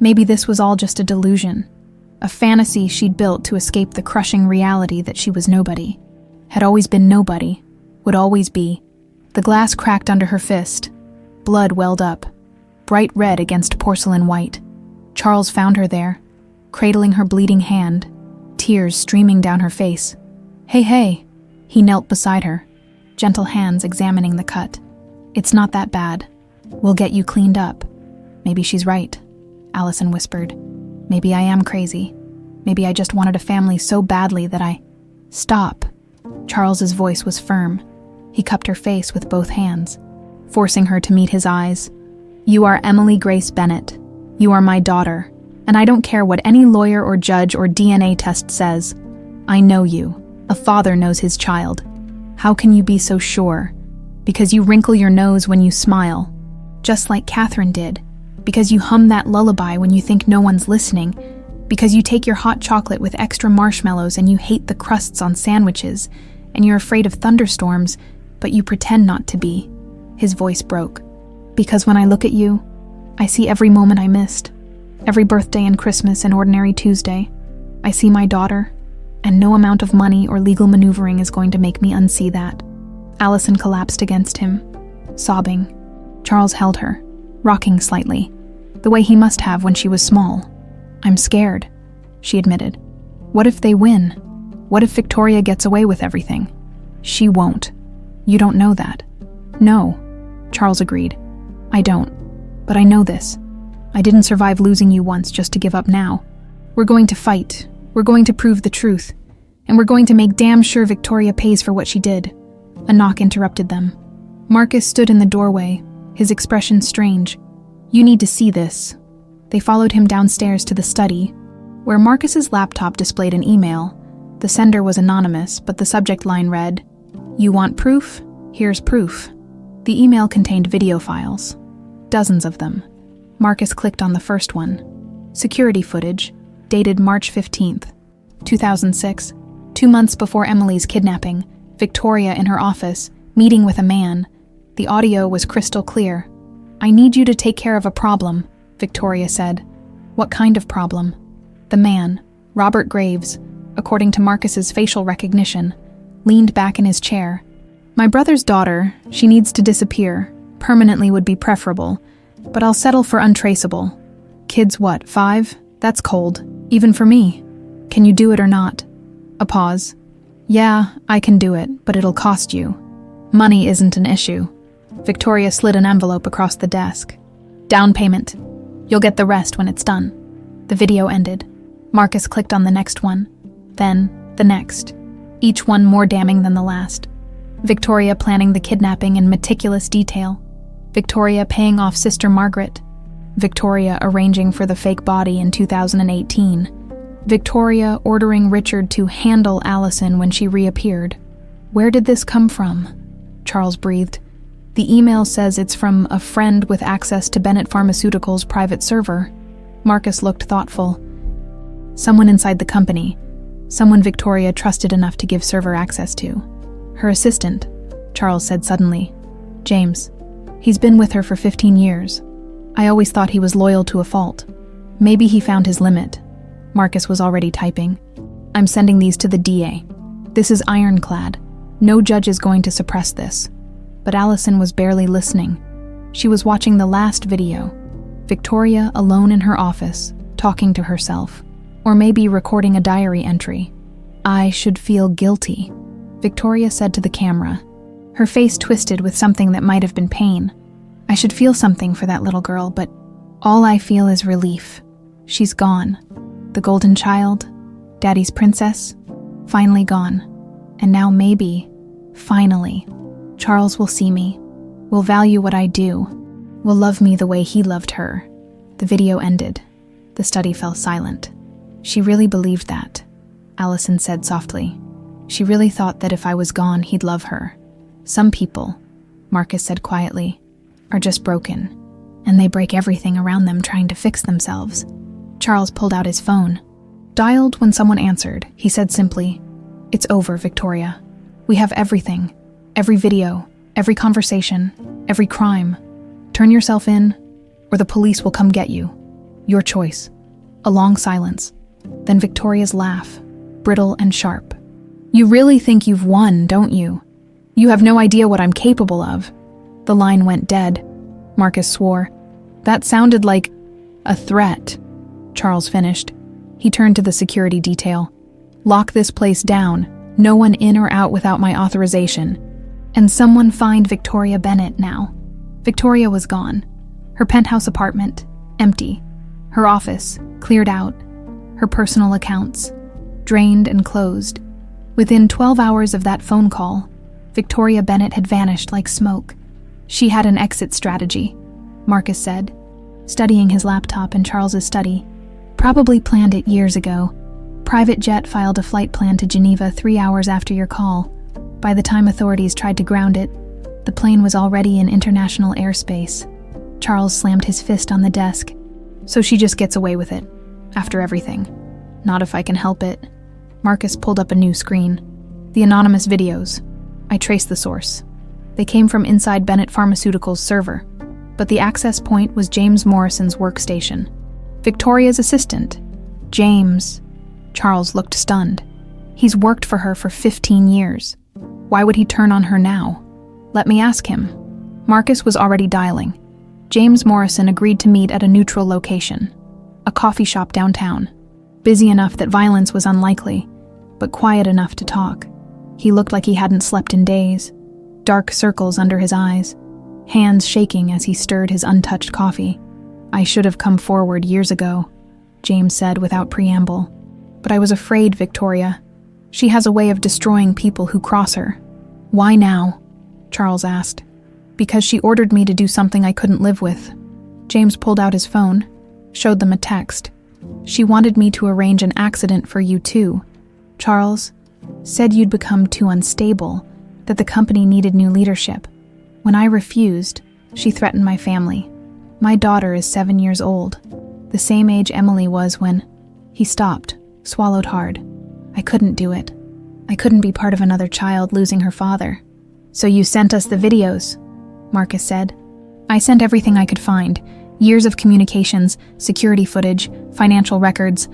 Maybe this was all just a delusion, a fantasy she'd built to escape the crushing reality that she was nobody, had always been nobody, would always be. The glass cracked under her fist. Blood welled up, bright red against porcelain white. Charles found her there, cradling her bleeding hand, tears streaming down her face. Hey. He knelt beside her, gentle hands examining the cut. "It's not that bad. We'll get you cleaned up." "Maybe she's right," Allison whispered. "Maybe I am crazy. Maybe I just wanted a family so badly that I—" "Stop." Charles's voice was firm. He cupped her face with both hands, forcing her to meet his eyes. "You are Emily Grace Bennett. You are my daughter. And I don't care what any lawyer or judge or DNA test says. I know you. A father knows his child. How can you be so sure? Because you wrinkle your nose when you smile, just like Catherine did. Because you hum that lullaby when you think no one's listening. Because you take your hot chocolate with extra marshmallows and you hate the crusts on sandwiches, and you're afraid of thunderstorms, but you pretend not to be." His voice broke. "Because when I look at you, I see every moment I missed. Every birthday and Christmas and ordinary Tuesday. I see my daughter, and no amount of money or legal maneuvering is going to make me unsee that." Allison collapsed against him, sobbing. Charles held her, rocking slightly, the way he must have when she was small. "I'm scared," she admitted. "What if they win? What if Victoria gets away with everything?" "She won't. You don't know that." "No," Charles agreed. "I don't. But I know this. I didn't survive losing you once just to give up now. We're going to fight. We're going to prove the truth. And we're going to make damn sure Victoria pays for what she did." A knock interrupted them. Marcus stood in the doorway, his expression strange. "You need to see this." They followed him downstairs to the study, where Marcus's laptop displayed an email. The sender was anonymous, but the subject line read, "You want proof? Here's proof." The email contained video files, dozens of them. Marcus clicked on the first one. Security footage, dated March 15th, 2006, 2 months before Emily's kidnapping. Victoria in her office, meeting with a man. The audio was crystal clear. "I need you to take care of a problem," Victoria said. "What kind of problem?" The man, Robert Graves, according to Marcus's facial recognition, leaned back in his chair. "My brother's daughter, she needs to disappear. Permanently would be preferable, but I'll settle for untraceable. Kids what, 5? That's cold, even for me. Can you do it or not?" A pause. "Yeah, I can do it, but it'll cost you. Money isn't an issue." Victoria slid an envelope across the desk. "Down payment. You'll get the rest when it's done." The video ended. Marcus clicked on the next one, then the next, each one more damning than the last. Victoria planning the kidnapping in meticulous detail. Victoria paying off Sister Margaret. Victoria arranging for the fake body in 2018. Victoria ordering Richard to handle Allison when she reappeared. "Where did this come from?" Charles breathed. "The email says it's from a friend with access to Bennett Pharmaceuticals' private server." Marcus looked thoughtful. "Someone inside the company. Someone Victoria trusted enough to give server access to. Her assistant," Charles said suddenly. "James. He's been with her for 15 years. I always thought he was loyal to a fault. Maybe he found his limit." Marcus was already typing. "I'm sending these to the DA. This is ironclad. No judge is going to suppress this." But Allison was barely listening. She was watching the last video. Victoria alone in her office, talking to herself. Or maybe recording a diary entry. "I should feel guilty," Victoria said to the camera. Her face twisted with something that might have been pain. "I should feel something for that little girl, but all I feel is relief. She's gone. The golden child, Daddy's princess, finally gone. And now maybe, finally, Charles will see me, will value what I do, will love me the way he loved her." The video ended. The study fell silent. "She really believed that," Allison said softly. "She really thought that if I was gone, he'd love her. Some people," Marcus said quietly, "are just broken, and they break everything around them trying to fix themselves." Charles pulled out his phone. Dialed when someone answered, he said simply, "It's over, Victoria. We have everything. Every video, every conversation, every crime. Turn yourself in, or the police will come get you. Your choice." A long silence. Then Victoria's laugh, brittle and sharp. "You really think you've won, don't you? You have no idea what I'm capable of." The line went dead. Marcus swore. "That sounded like a threat." Charles finished. He turned to the security detail. "Lock this place down. No one in or out without my authorization. And someone find Victoria Bennett now." Victoria was gone. Her penthouse apartment, empty. Her office, cleared out. Her personal accounts, drained and closed. Within 12 hours of that phone call, Victoria Bennett had vanished like smoke. She had an exit strategy, Marcus said, studying his laptop in Charles's study. "Probably planned it years ago. Private jet filed a flight plan to Geneva 3 hours after your call. By the time authorities tried to ground it, the plane was already in international airspace." Charles slammed his fist on the desk. "So she just gets away with it, after everything." "Not if I can help it." Marcus pulled up a new screen. "The anonymous videos. I traced the source. They came from inside Bennett Pharmaceuticals' server, but the access point was James Morrison's workstation. Victoria's assistant. James." Charles looked stunned. "He's worked for her for 15 years. Why would he turn on her now? Let me ask him." Marcus was already dialing. James Morrison agreed to meet at a neutral location, a coffee shop downtown. Busy enough that violence was unlikely, but quiet enough to talk. He looked like he hadn't slept in days. Dark circles under his eyes, hands shaking as he stirred his untouched coffee. "I should have come forward years ago," James said without preamble. "But I was afraid, Victoria. She has a way of destroying people who cross her." "Why now?" Charles asked. "Because she ordered me to do something I couldn't live with." James pulled out his phone, showed them a text. "She wanted me to arrange an accident for you too. Charles said you'd become too unstable, that the company needed new leadership. When I refused, she threatened my family. My daughter is 7 years old, the same age Emily was when... He stopped, swallowed hard. I couldn't do it. I couldn't be part of another child losing her father. So you sent us the videos, Marcus said. I sent everything I could find. Years of communications, security footage, financial records.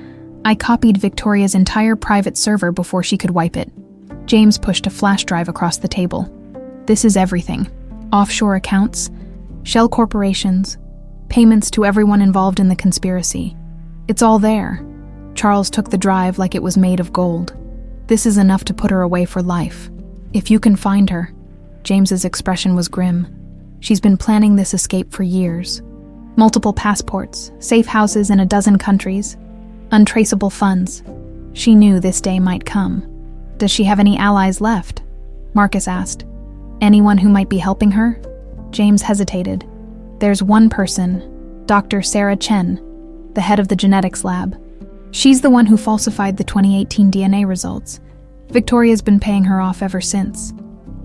I copied Victoria's entire private server before she could wipe it. James pushed a flash drive across the table. This is everything. Offshore accounts, shell corporations, payments to everyone involved in the conspiracy. It's all there. Charles took the drive like it was made of gold. This is enough to put her away for life. If you can find her. James's expression was grim. She's been planning this escape for years. Multiple passports, safe houses in a dozen countries, untraceable funds. She knew this day might come. Does she have any allies left? Marcus asked. Anyone who might be helping her? James hesitated. There's one person, Dr. Sarah Chen, the head of the genetics lab. She's the one who falsified the 2018 DNA results. Victoria's been paying her off ever since.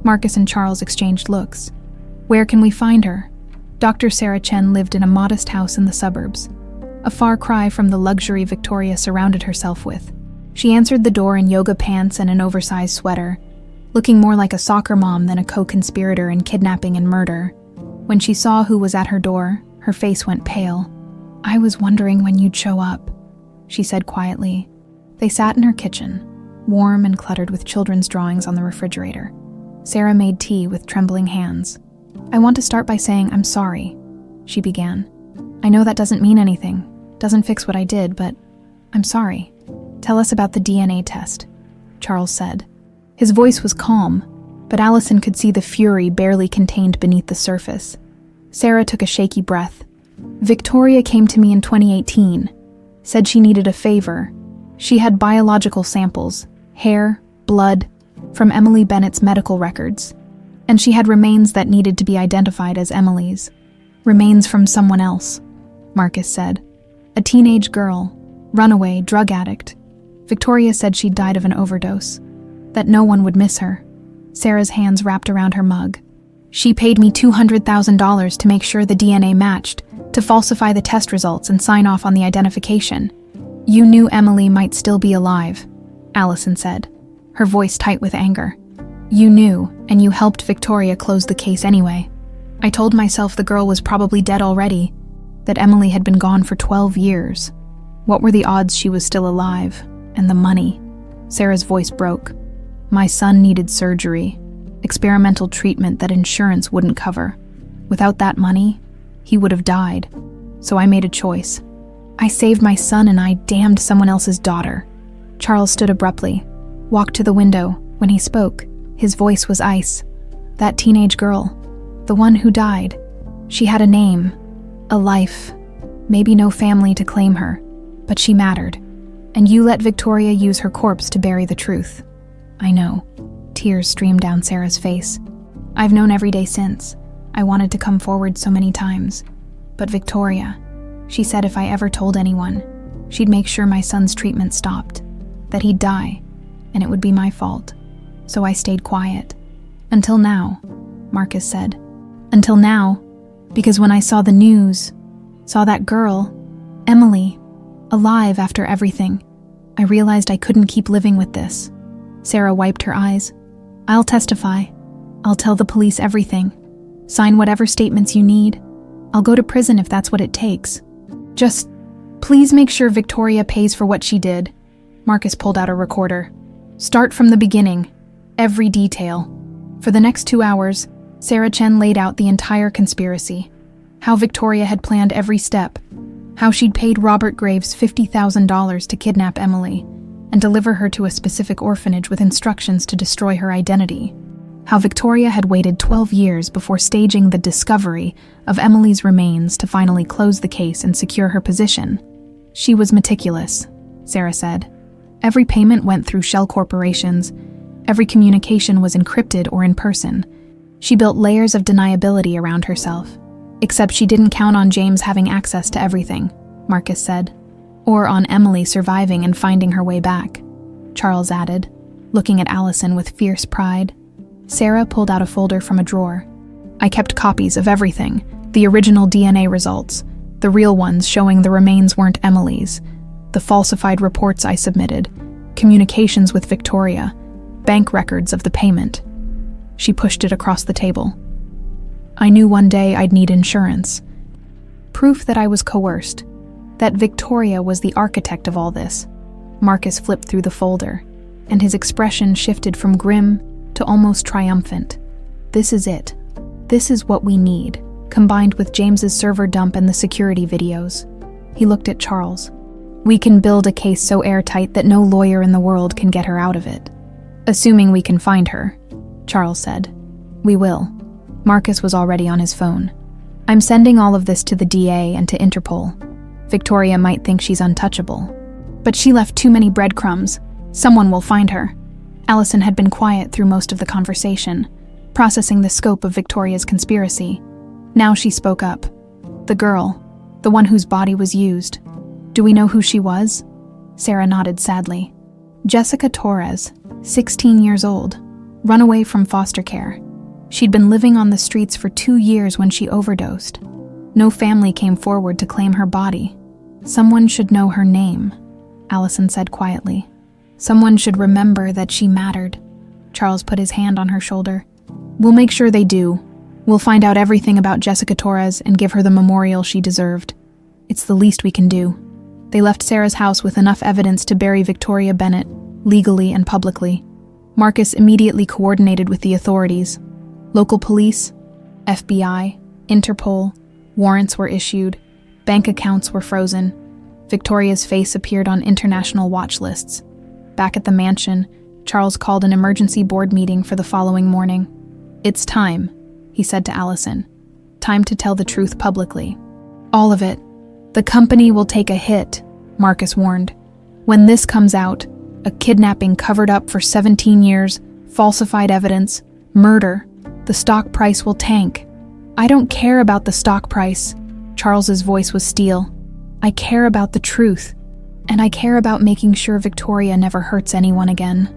Marcus and Charles exchanged looks. Where can we find her? Dr. Sarah Chen lived in a modest house in the suburbs, a far cry from the luxury Victoria surrounded herself with. She answered the door in yoga pants and an oversized sweater, looking more like a soccer mom than a co-conspirator in kidnapping and murder. When she saw who was at her door, her face went pale. I was wondering when you'd show up, she said quietly. They sat in her kitchen, warm and cluttered with children's drawings on the refrigerator. Sarah made tea with trembling hands. I want to start by saying I'm sorry, she began. I know that doesn't mean anything, doesn't fix what I did, but I'm sorry. Tell us about the DNA test, Charles said. His voice was calm, but Allison could see the fury barely contained beneath the surface. Sarah took a shaky breath. Victoria came to me in 2018, said she needed a favor. She had biological samples, hair, blood, from Emily Bennett's medical records, and she had remains that needed to be identified as Emily's. Remains from someone else, Marcus said. A teenage girl, runaway, drug addict. Victoria said she'd died of an overdose, that no one would miss her. Sarah's hands wrapped around her mug. She paid me $200,000 to make sure the DNA matched, to falsify the test results and sign off on the identification. You knew Emily might still be alive, Allison said, her voice tight with anger. You knew, and you helped Victoria close the case anyway. I told myself the girl was probably dead already, that Emily had been gone for 12 years. What were the odds she was still alive? And the money? Sarah's voice broke. My son needed surgery, experimental treatment that insurance wouldn't cover. Without that money, he would have died. So I made a choice. I saved my son and I damned someone else's daughter. Charles stood abruptly, walked to the window. When he spoke, his voice was ice. That teenage girl, the one who died, she had a name, a life, maybe no family to claim her, but she mattered. And you let Victoria use her corpse to bury the truth. I know. Tears streamed down Sarah's face. I've known every day since. I wanted to come forward so many times. But Victoria, she said if I ever told anyone, she'd make sure my son's treatment stopped, that he'd die, and it would be my fault. So I stayed quiet. Until now, Marcus said. Until now, because when I saw the news, saw that girl, Emily, alive after everything, I realized I couldn't keep living with this. Sarah wiped her eyes. I'll testify. I'll tell the police everything. Sign whatever statements you need. I'll go to prison if that's what it takes. Just, please make sure Victoria pays for what she did. Marcus pulled out a recorder. Start from the beginning. Every detail. For the next 2 hours, Sarah Chen laid out the entire conspiracy. How Victoria had planned every step. How she'd paid Robert Graves $50,000 to kidnap Emily and deliver her to a specific orphanage with instructions to destroy her identity. How Victoria had waited 12 years before staging the discovery of Emily's remains to finally close the case and secure her position. She was meticulous, Sarah said. Every payment went through shell corporations. Every communication was encrypted or in person. She built layers of deniability around herself. Except she didn't count on James having access to everything, Marcus said. Or on Emily surviving and finding her way back, Charles added, looking at Allison with fierce pride. Sarah pulled out a folder from a drawer. I kept copies of everything, the original DNA results, the real ones showing the remains weren't Emily's, the falsified reports I submitted, communications with Victoria, bank records of the payment. She pushed it across the table. I knew one day I'd need insurance. Proof that I was coerced, that Victoria was the architect of all this. Marcus flipped through the folder, and his expression shifted from grim to almost triumphant. This is it. This is what we need, combined with James's server dump and the security videos. He looked at Charles. We can build a case so airtight that no lawyer in the world can get her out of it. Assuming we can find her, Charles said. We will. Marcus was already on his phone. I'm sending all of this to the DA and to Interpol. Victoria might think she's untouchable. But she left too many breadcrumbs. Someone will find her. Allison had been quiet through most of the conversation, processing the scope of Victoria's conspiracy. Now she spoke up. The girl, the one whose body was used. Do we know who she was? Sarah nodded sadly. Jessica Torres, 16 years old, runaway from foster care. She'd been living on the streets for 2 years when she overdosed. No family came forward to claim her body. Someone should know her name, Allison said quietly. Someone should remember that she mattered. Charles put his hand on her shoulder. We'll make sure they do. We'll find out everything about Jessica Torres and give her the memorial she deserved. It's the least we can do. They left Sarah's house with enough evidence to bury Victoria Bennett, legally and publicly. Marcus immediately coordinated with the authorities. Local police, FBI, Interpol, warrants were issued, bank accounts were frozen. Victoria's face appeared on international watch lists. Back at the mansion, Charles called an emergency board meeting for the following morning. It's time, he said to Allison. Time to tell the truth publicly. All of it. The company will take a hit, Marcus warned. When this comes out, a kidnapping covered up for 17 years, falsified evidence, murder, the stock price will tank. I don't care about the stock price. Charles's voice was steel. I care about the truth, and I care about making sure Victoria never hurts anyone again.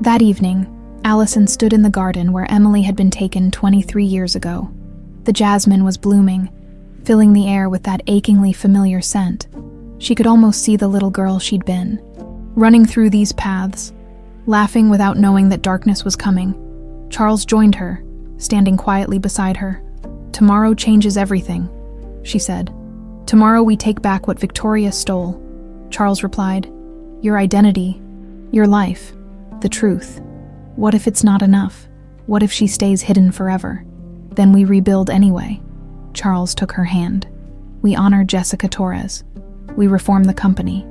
That evening, Allison stood in the garden where Emily had been taken 23 years ago. The jasmine was blooming, filling the air with that achingly familiar scent. She could almost see the little girl she'd been, running through these paths, laughing without knowing that darkness was coming. Charles joined her, standing quietly beside her. Tomorrow changes everything, she said. Tomorrow we take back what Victoria stole. Charles replied, your identity, your life, the truth. What if it's not enough? What if she stays hidden forever? Then we rebuild anyway. Charles took her hand. We honor Jessica Torres. We reform the company.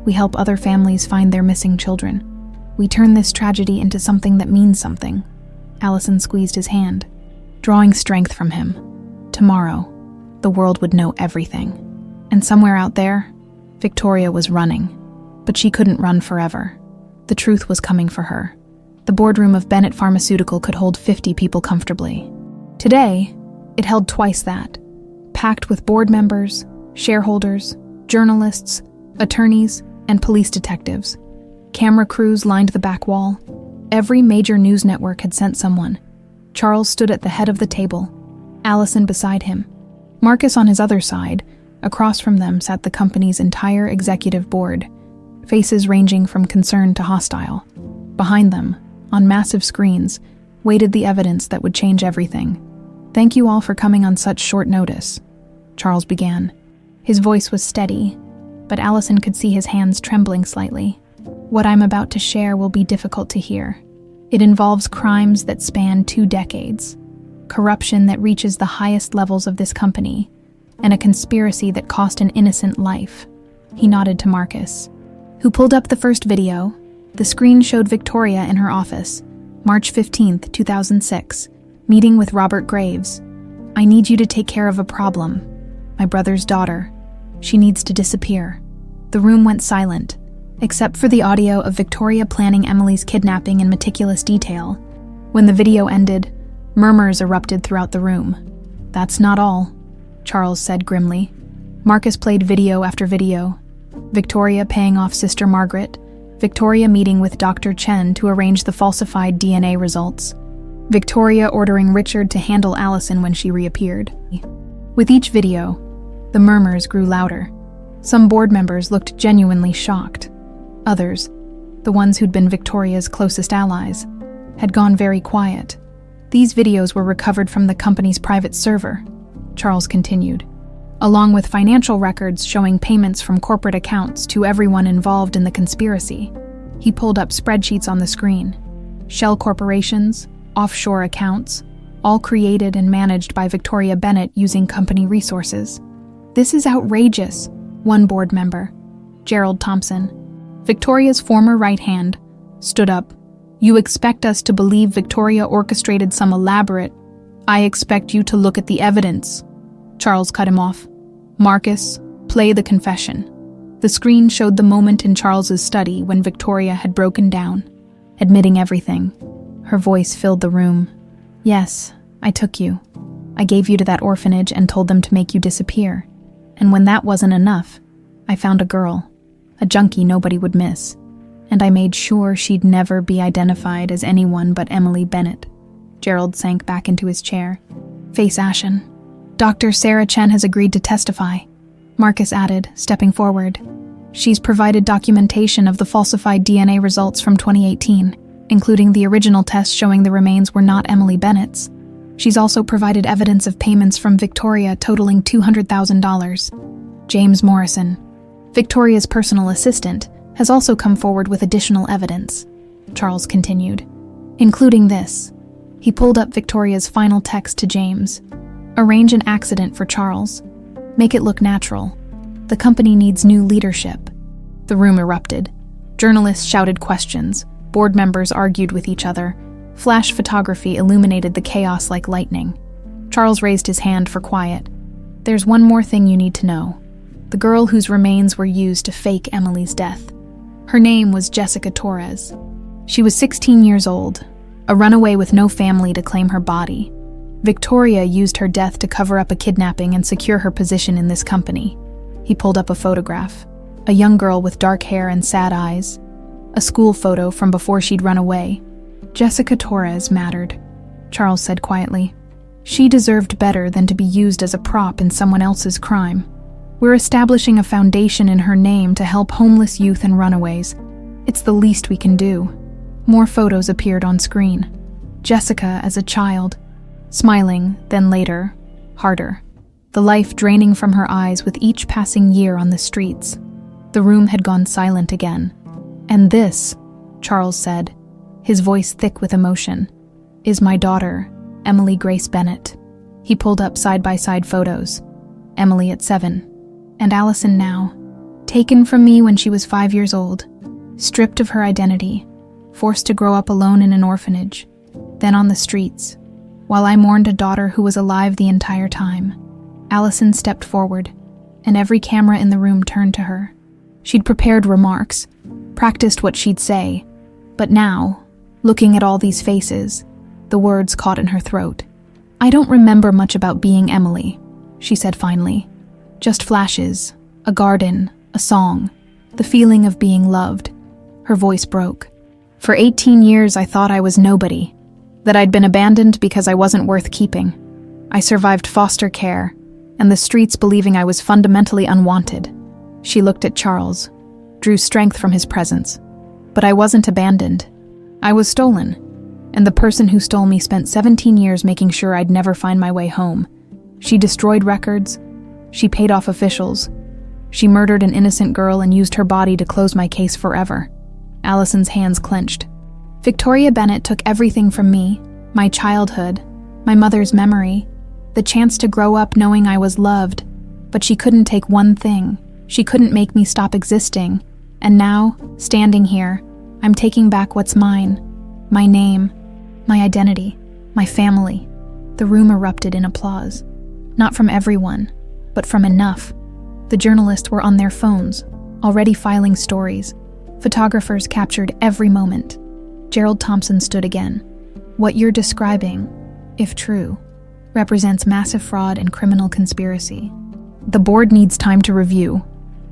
We help other families find their missing children. We turn this tragedy into something that means something. Allison squeezed his hand, drawing strength from him. Tomorrow, the world would know everything. And somewhere out there, Victoria was running. But she couldn't run forever. The truth was coming for her. The boardroom of Bennett Pharmaceutical could hold 50 people comfortably. Today, it held twice that, packed with board members, shareholders, journalists, attorneys, and police detectives. Camera crews lined the back wall. Every major news network had sent someone. Charles stood at the head of the table, Allison beside him. Marcus on his other side. Across from them sat the company's entire executive board, faces ranging from concerned to hostile. Behind them, on massive screens, waited the evidence that would change everything. Thank you all for coming on such short notice, Charles began. His voice was steady, but Allison could see his hands trembling slightly. What I'm about to share will be difficult to hear. It involves crimes that span 2 decades, corruption that reaches the highest levels of this company, and a conspiracy that cost an innocent life. He nodded to Marcus, who pulled up the first video. The screen showed Victoria in her office, March 15, 2006, meeting with Robert Graves. I need you to take care of a problem. My brother's daughter. She needs to disappear. The room went silent, except for the audio of Victoria planning Emily's kidnapping in meticulous detail. When the video ended, murmurs erupted throughout the room. That's not all, Charles said grimly. Marcus played video after video. Victoria paying off Sister Margaret, Victoria meeting with Dr. Chen to arrange the falsified DNA results, Victoria ordering Richard to handle Allison when she reappeared. With each video, the murmurs grew louder. Some board members looked genuinely shocked. Others, the ones who'd been Victoria's closest allies, had gone very quiet. These videos were recovered from the company's private server, Charles continued, along with financial records showing payments from corporate accounts to everyone involved in the conspiracy. He pulled up spreadsheets on the screen. Shell corporations, offshore accounts, all created and managed by Victoria Bennett using company resources. "This is outrageous," one board member, Gerald Thompson, Victoria's former right hand, stood up. "You expect us to believe Victoria orchestrated some elaborate— I expect you to look at the evidence." Charles cut him off. "Marcus, play the confession." The screen showed the moment in Charles's study when Victoria had broken down, admitting everything. Her voice filled the room. "Yes, I took you. I gave you to that orphanage and told them to make you disappear. And when that wasn't enough, I found a girl, a junkie nobody would miss. And I made sure she'd never be identified as anyone but Emily Bennett." Gerald sank back into his chair, face ashen. "Dr. Sarah Chen has agreed to testify," Marcus added, stepping forward. "She's provided documentation of the falsified DNA results from 2018, including the original test showing the remains were not Emily Bennett's. She's also provided evidence of payments from Victoria totaling $200,000. James Morrison, Victoria's personal assistant, has also come forward with additional evidence," Charles continued, "including this." He pulled up Victoria's final text to James. "Arrange an accident for Charles. Make it look natural. The company needs new leadership." The room erupted. Journalists shouted questions. Board members argued with each other. Flash photography illuminated the chaos like lightning. Charles raised his hand for quiet. "There's one more thing you need to know. The girl whose remains were used to fake Emily's death. Her name was Jessica Torres. She was 16 years old, a runaway with no family to claim her body. Victoria used her death to cover up a kidnapping and secure her position in this company." He pulled up a photograph. A young girl with dark hair and sad eyes. A school photo from before she'd run away. "Jessica Torres mattered," Charles said quietly. "She deserved better than to be used as a prop in someone else's crime. We're establishing a foundation in her name to help homeless youth and runaways. It's the least we can do." More photos appeared on screen. Jessica as a child, smiling, then later, harder. The life draining from her eyes with each passing year on the streets. The room had gone silent again. "And this," Charles said, his voice thick with emotion, "is my daughter, Emily Grace Bennett." He pulled up side-by-side photos. Emily at 7, and Allison now, taken from me when she was 5 years old, stripped of her identity, forced to grow up alone in an orphanage, then on the streets, while I mourned a daughter who was alive the entire time. Allison stepped forward, and every camera in the room turned to her. She'd prepared remarks, practiced what she'd say, but now, looking at all these faces, the words caught in her throat. "I don't remember much about being Emily," she said finally. "Just flashes, a garden, a song, the feeling of being loved." Her voice broke. "For 18 years I thought I was nobody, that I'd been abandoned because I wasn't worth keeping. I survived foster care, and the streets believing I was fundamentally unwanted." She looked at Charles, drew strength from his presence. "But I wasn't abandoned. I was stolen, and the person who stole me spent 17 years making sure I'd never find my way home. She destroyed records, she paid off officials, she murdered an innocent girl and used her body to close my case forever." Allison's hands clenched. "Victoria Bennett took everything from me, my childhood, my mother's memory, the chance to grow up knowing I was loved, but she couldn't take one thing. She couldn't make me stop existing. And now, standing here, I'm taking back what's mine. My name, my identity, my family." The room erupted in applause. Not from everyone, but from enough. The journalists were on their phones, already filing stories. Photographers captured every moment. Gerald Thompson stood again. "What you're describing, if true, represents massive fraud and criminal conspiracy. The board needs time to review."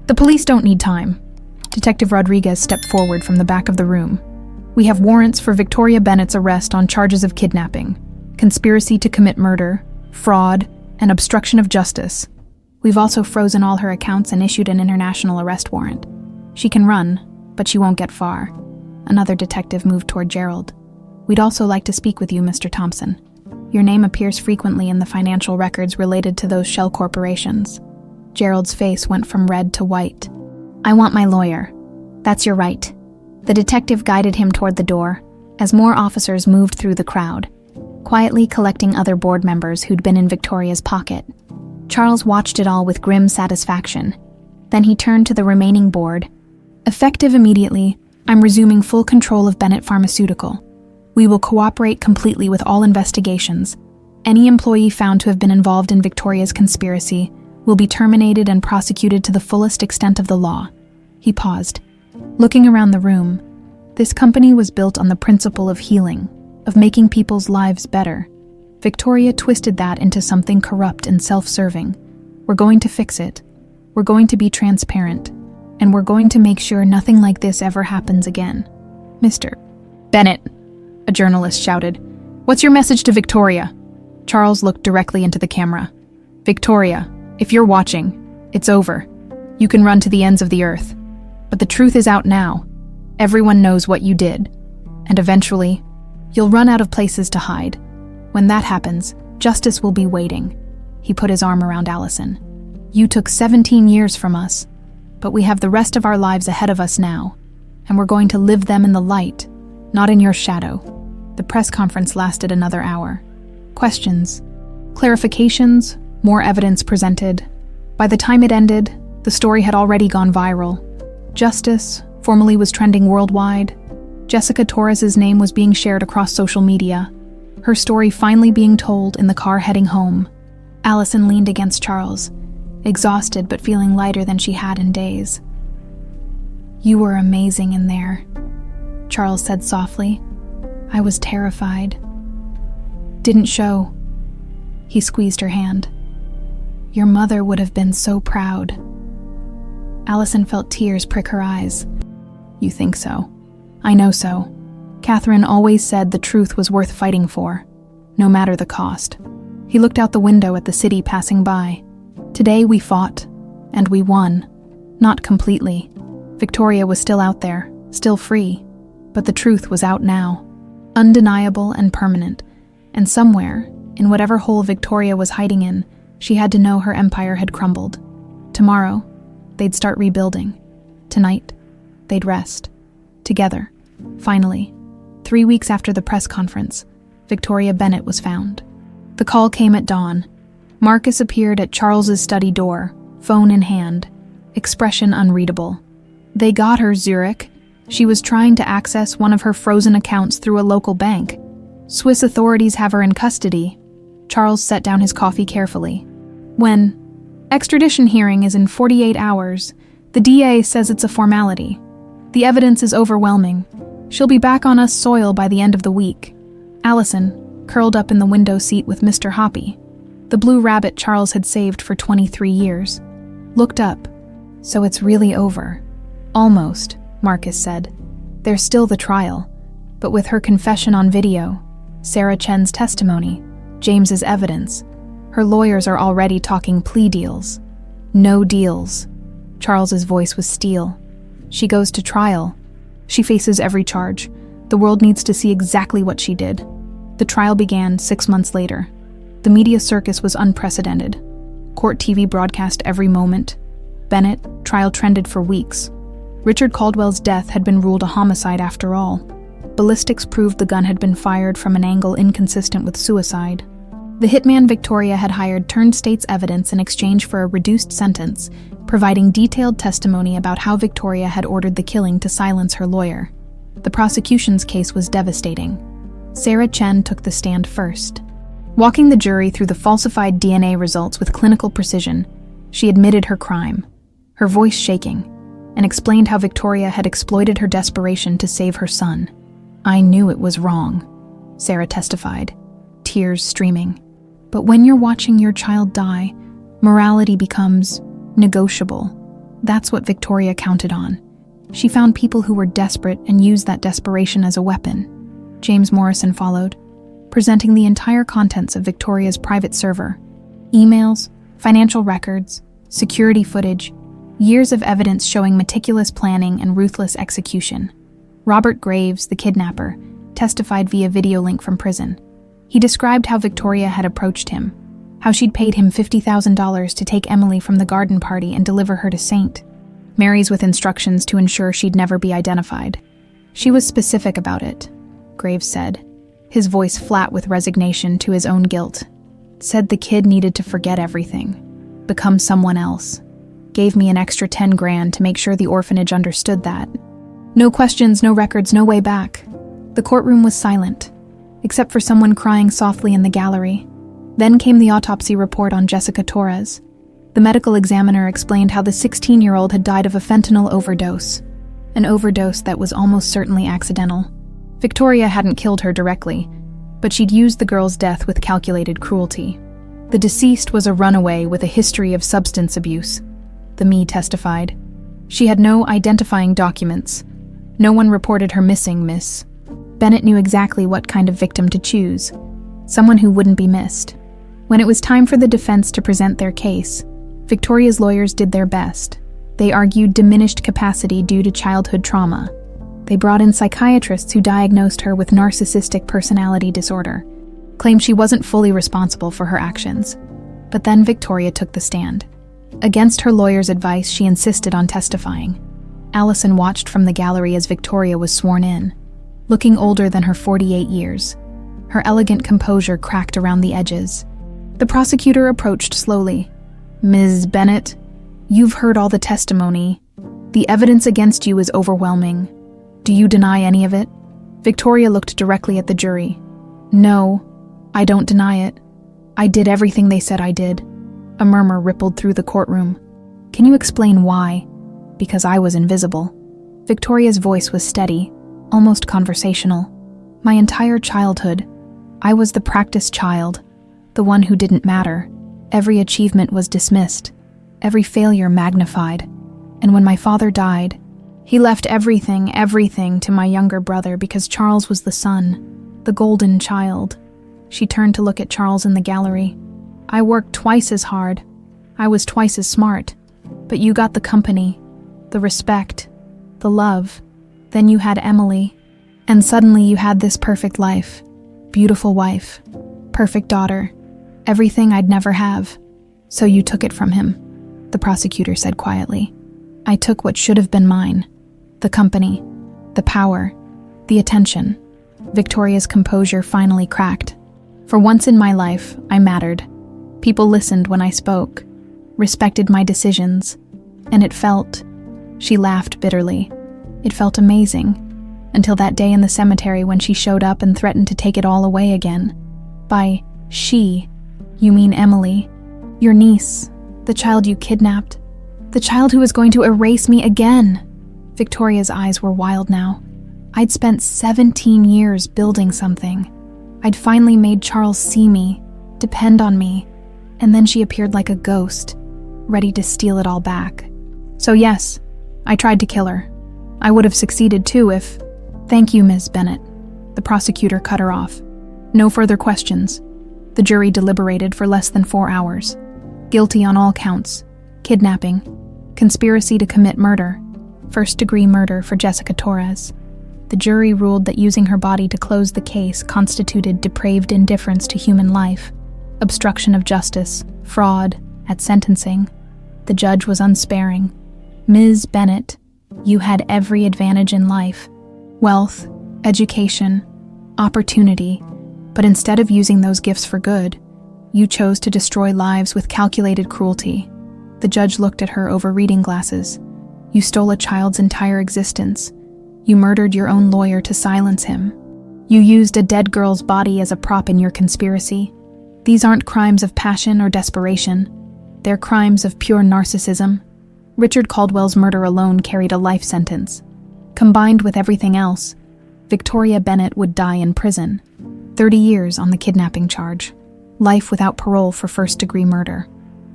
"The police don't need time." Detective Rodriguez stepped forward from the back of the room. We have warrants for Victoria Bennett's arrest on charges of kidnapping, conspiracy to commit murder, fraud, and obstruction of justice. We've also frozen all her accounts and issued an international arrest warrant. She can run, but she won't get far." Another detective moved toward Gerald. "We'd also like to speak with you, Mr. Thompson. Your name appears frequently in the financial records related to those shell corporations." Gerald's face went from red to white. "I want my lawyer." "That's your right." The detective guided him toward the door, as more officers moved through the crowd, quietly collecting other board members who'd been in Victoria's pocket. Charles watched it all with grim satisfaction. Then he turned to the remaining board. "Effective immediately, I'm resuming full control of Bennett Pharmaceutical. We will cooperate completely with all investigations. Any employee found to have been involved in Victoria's conspiracy will be terminated and prosecuted to the fullest extent of the law." He paused, looking around the room. This company was built on the principle of healing, of making people's lives better. Victoria twisted that into something corrupt and self-serving. "We're going to fix it. We're going to be transparent. And we're going to make sure nothing like this ever happens again." "Mr. Bennett," a journalist shouted. "What's your message to Victoria?" Charles looked directly into the camera. "Victoria, if you're watching, it's over. You can run to the ends of the earth. But the truth is out now. Everyone knows what you did. And eventually, you'll run out of places to hide. When that happens, justice will be waiting." He put his arm around Allison. "You took 17 years from us, but we have the rest of our lives ahead of us now, and we're going to live them in the light, not in your shadow." The press conference lasted another hour. Questions, clarifications, more evidence presented. By the time it ended, the story had already gone viral. Justice formally was trending worldwide. Jessica Torres's name was being shared across social media, her story finally being told in the car heading home. Allison leaned against Charles, exhausted but feeling lighter than she had in days. "You were amazing in there," Charles said softly. "I was terrified." "Didn't show." He squeezed her hand. "Your mother would have been so proud." Allison felt tears prick her eyes. "You think so? I know so. Catherine always said the truth was worth fighting for, no matter the cost." He looked out the window at the city passing by. "Today we fought, and we won. Not completely. Victoria was still out there, still free, but the truth was out now. Undeniable and permanent, and somewhere, in whatever hole Victoria was hiding in, she had to know her empire had crumbled. Tomorrow, they'd start rebuilding. Tonight, they'd rest. Together. Finally, 3 weeks after the press conference, Victoria Bennett was found. The call came at dawn. Marcus appeared at Charles's study door, phone in hand, expression unreadable. "They got her, Zurich. She was trying to access one of her frozen accounts through a local bank. Swiss authorities have her in custody." Charles set down his coffee carefully. "When extradition hearing is in 48 hours, the DA says it's a formality. The evidence is overwhelming. She'll be back on us soil by the end of the week." Allison, curled up in the window seat with Mr. Hoppy, the blue rabbit Charles had saved for 23 years, looked up. "So it's really over." "Almost," Marcus said. "There's still the trial, but with her confession on video, Sarah Chen's testimony, James's evidence, her lawyers are already talking plea deals." "No deals." Charles's voice was steel. "She goes to trial. She faces every charge. The world needs to see exactly what she did." The trial began 6 months later. The media circus was unprecedented. Court TV broadcast every moment. Bennett trial trended for weeks. Richard Caldwell's death had been ruled a homicide after all. Ballistics proved the gun had been fired from an angle inconsistent with suicide. The hitman Victoria had hired turned state's evidence in exchange for a reduced sentence, providing detailed testimony about how Victoria had ordered the killing to silence her lawyer. The prosecution's case was devastating. Sarah Chen took the stand first. Walking the jury through the falsified DNA results with clinical precision, she admitted her crime, her voice shaking, and explained how Victoria had exploited her desperation to save her son. "I knew it was wrong," Sarah testified, tears streaming. "But when you're watching your child die, morality becomes negotiable. That's what Victoria counted on. She found people who were desperate and used that desperation as a weapon. James Morrison followed, presenting the entire contents of Victoria's private server. Emails, financial records, security footage, years of evidence showing meticulous planning and ruthless execution. Robert Graves, the kidnapper, testified via video link from prison. He described how Victoria had approached him, how she'd paid him $50,000 to take Emily from the garden party and deliver her to St. Mary's with instructions to ensure she'd never be identified. She was specific about it, Graves said, his voice flat with resignation to his own guilt. Said the kid needed to forget everything, become someone else. Gave me an extra 10 grand to make sure the orphanage understood that. No questions, no records, no way back. The courtroom was silent, except for someone crying softly in the gallery. Then came the autopsy report on Jessica Torres. The medical examiner explained how the 16-year-old had died of a fentanyl overdose, an overdose that was almost certainly accidental. Victoria hadn't killed her directly, but she'd used the girl's death with calculated cruelty. The deceased was a runaway with a history of substance abuse, the ME testified. She had no identifying documents. No one reported her missing, miss. Bennett knew exactly what kind of victim to choose, someone who wouldn't be missed. When it was time for the defense to present their case, Victoria's lawyers did their best. They argued diminished capacity due to childhood trauma. They brought in psychiatrists who diagnosed her with narcissistic personality disorder, claimed she wasn't fully responsible for her actions. But then Victoria took the stand. Against her lawyer's advice, she insisted on testifying. Allison watched from the gallery as Victoria was sworn in, looking older than her 48 years. Her elegant composure cracked around the edges. The prosecutor approached slowly. Ms. Bennett, you've heard all the testimony. The evidence against you is overwhelming. Do you deny any of it? Victoria looked directly at the jury. No, I don't deny it. I did everything they said I did. A murmur rippled through the courtroom. Can you explain why? Because I was invisible. Victoria's voice was steady, almost conversational. My entire childhood, I was the practiced child, the one who didn't matter. Every achievement was dismissed, every failure magnified. And when my father died, he left everything to my younger brother because Charles was the son, the golden child. She turned to look at Charles in the gallery. I worked twice as hard. I was twice as smart. But you got the company, the respect, the love. Then you had Emily. And suddenly you had this perfect life. Beautiful wife. Perfect daughter. Everything I'd never have. So you took it from him, the prosecutor said quietly. I took what should have been mine. The company, the power, the attention. Victoria's composure finally cracked. For once in my life, I mattered. People listened when I spoke, respected my decisions, and it felt, she laughed bitterly, it felt amazing, until that day in the cemetery when she showed up and threatened to take it all away again. By she, you mean Emily, your niece, the child you kidnapped, the child who was going to erase me again. Victoria's eyes were wild now. I'd spent 17 years building something. I'd finally made Charles see me, depend on me, and then she appeared like a ghost, ready to steal it all back. So yes, I tried to kill her. I would have succeeded too if... Thank you, Ms. Bennett. The prosecutor cut her off. No further questions. The jury deliberated for less than 4 hours. Guilty on all counts. Kidnapping, conspiracy to commit murder, first-degree murder for Jessica Torres. The jury ruled that using her body to close the case constituted depraved indifference to human life, obstruction of justice, fraud, at sentencing. The judge was unsparing. Ms. Bennett, you had every advantage in life. Wealth, education, opportunity, but instead of using those gifts for good, you chose to destroy lives with calculated cruelty. The judge looked at her over reading glasses. You stole a child's entire existence. You murdered your own lawyer to silence him. You used a dead girl's body as a prop in your conspiracy. These aren't crimes of passion or desperation. They're crimes of pure narcissism. Richard Caldwell's murder alone carried a life sentence. Combined with everything else, Victoria Bennett would die in prison. 30 years on the kidnapping charge. Life without parole for first-degree murder.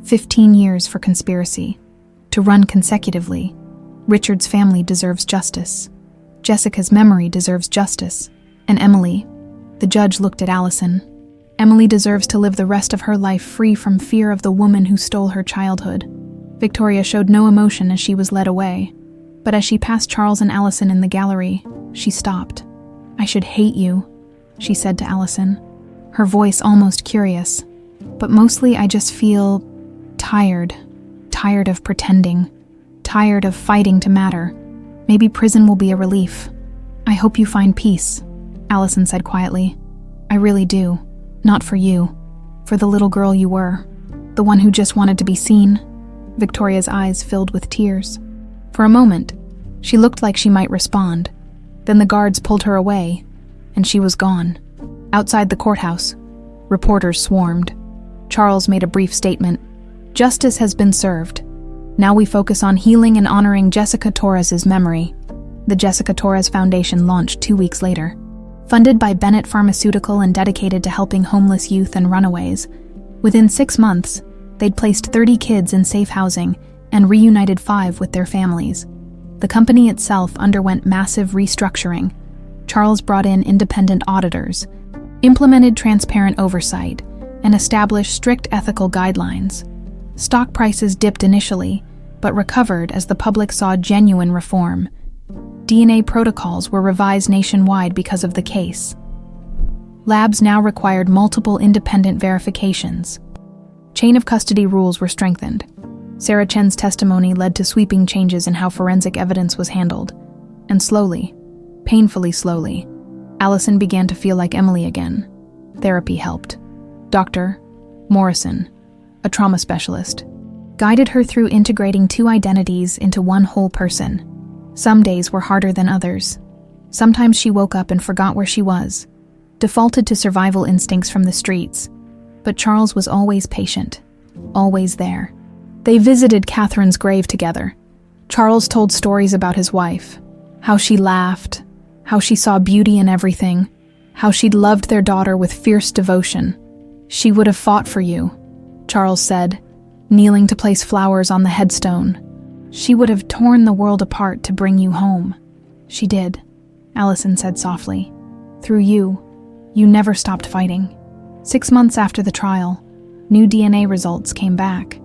15 years for conspiracy. To run consecutively. Richard's family deserves justice. Jessica's memory deserves justice. And Emily, the judge looked at Allison. Emily deserves to live the rest of her life free from fear of the woman who stole her childhood. Victoria showed no emotion as she was led away, but as she passed Charles and Allison in the gallery, she stopped. "I should hate you," she said to Allison, her voice almost curious. "But mostly I just feel tired of pretending, tired of fighting to matter. Maybe prison will be a relief. I hope you find peace," Allison said quietly. "I really do. Not for you. For the little girl you were. The one who just wanted to be seen." Victoria's eyes filled with tears. For a moment, she looked like she might respond. Then the guards pulled her away, and she was gone. Outside the courthouse, reporters swarmed. Charles made a brief statement. "Justice has been served. Now we focus on healing and honoring Jessica Torres's memory." The Jessica Torres Foundation launched 2 weeks later. Funded by Bennett Pharmaceutical and dedicated to helping homeless youth and runaways, within 6 months, they'd placed 30 kids in safe housing and reunited 5 with their families. The company itself underwent massive restructuring. Charles brought in independent auditors, implemented transparent oversight, and established strict ethical guidelines. Stock prices dipped initially, but recovered as the public saw genuine reform. DNA protocols were revised nationwide because of the case. Labs now required multiple independent verifications. Chain of custody rules were strengthened. Sarah Chen's testimony led to sweeping changes in how forensic evidence was handled. And slowly, painfully slowly, Allison began to feel like Emily again. Therapy helped. Dr. Morrison, a trauma specialist, guided her through integrating 2 identities into one whole person. Some days were harder than others. Sometimes she woke up and forgot where she was, defaulted to survival instincts from the streets. But Charles was always patient, always there. They visited Catherine's grave together. Charles told stories about his wife, how she laughed, how she saw beauty in everything, how she'd loved their daughter with fierce devotion. "She would have fought for you," Charles said, kneeling to place flowers on the headstone. "She would have torn the world apart to bring you home." "She did," Allison said softly. "Through you never stopped fighting." 6 months after the trial, new DNA results came back.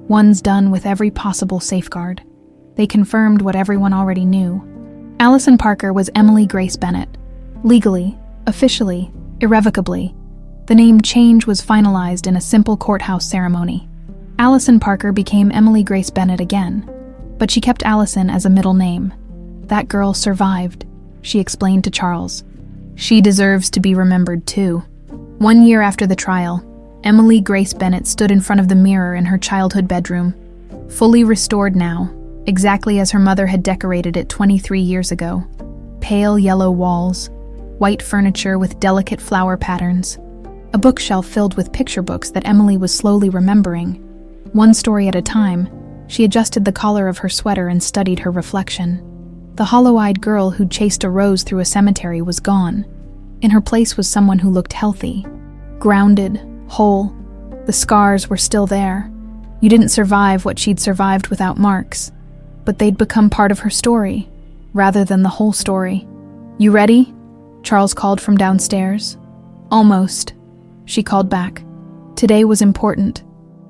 Ones done with every possible safeguard. They confirmed what everyone already knew. Allison Parker was Emily Grace Bennett. Legally, officially, irrevocably, the name change was finalized in a simple courthouse ceremony. Allison Parker became Emily Grace Bennett again, but she kept Allison as a middle name. "That girl survived," she explained to Charles. "She deserves to be remembered too." 1 year after the trial, Emily Grace Bennett stood in front of the mirror in her childhood bedroom, fully restored now, exactly as her mother had decorated it 23 years ago. Pale yellow walls, white furniture with delicate flower patterns, a bookshelf filled with picture books that Emily was slowly remembering. One story at a time, she adjusted the collar of her sweater and studied her reflection. The hollow-eyed girl who'd chased a rose through a cemetery was gone. In her place was someone who looked healthy, grounded, whole. The scars were still there. You didn't survive what she'd survived without marks, but they'd become part of her story, rather than the whole story. "You ready?" Charles called from downstairs. "Almost," she called back. Today was important.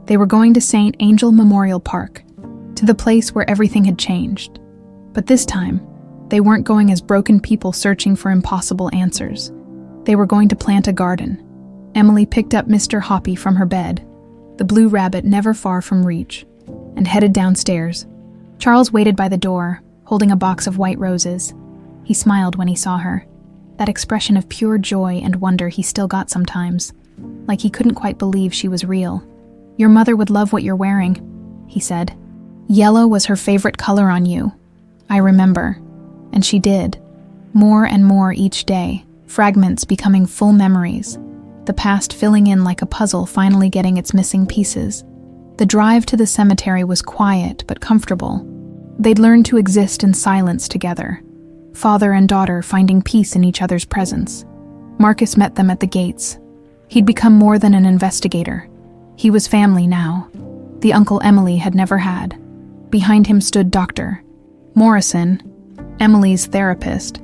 They were going to St. Angel Memorial Park, to the place where everything had changed. But this time, they weren't going as broken people searching for impossible answers. They were going to plant a garden. Emily picked up Mr. Hoppy from her bed, the blue rabbit never far from reach, and headed downstairs. Charles waited by the door, holding a box of white roses. He smiled when he saw her, that expression of pure joy and wonder he still got sometimes, like he couldn't quite believe she was real. "Your mother would love what you're wearing," he said. "Yellow was her favorite color on you. I remember." And she did. More and more each day, fragments becoming full memories. The past filling in like a puzzle, finally getting its missing pieces. The drive to the cemetery was quiet but comfortable. They'd learned to exist in silence together, father and daughter finding peace in each other's presence. Marcus met them at the gates. He'd become more than an investigator. He was family now, the uncle Emily had never had. Behind him stood Dr. Morrison, Emily's therapist,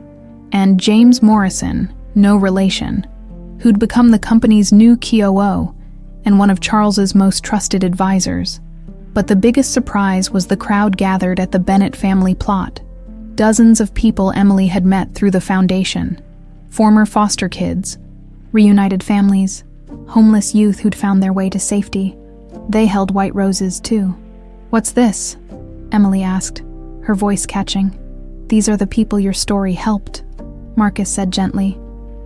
and James Morrison, no relation, who'd become the company's new COO and one of Charles's most trusted advisors. But the biggest surprise was the crowd gathered at the Bennett family plot. Dozens of people Emily had met through the foundation. Former foster kids, reunited families, homeless youth who'd found their way to safety. They held white roses too. "What's this?" Emily asked, her voice catching. "These are the people your story helped," Marcus said gently.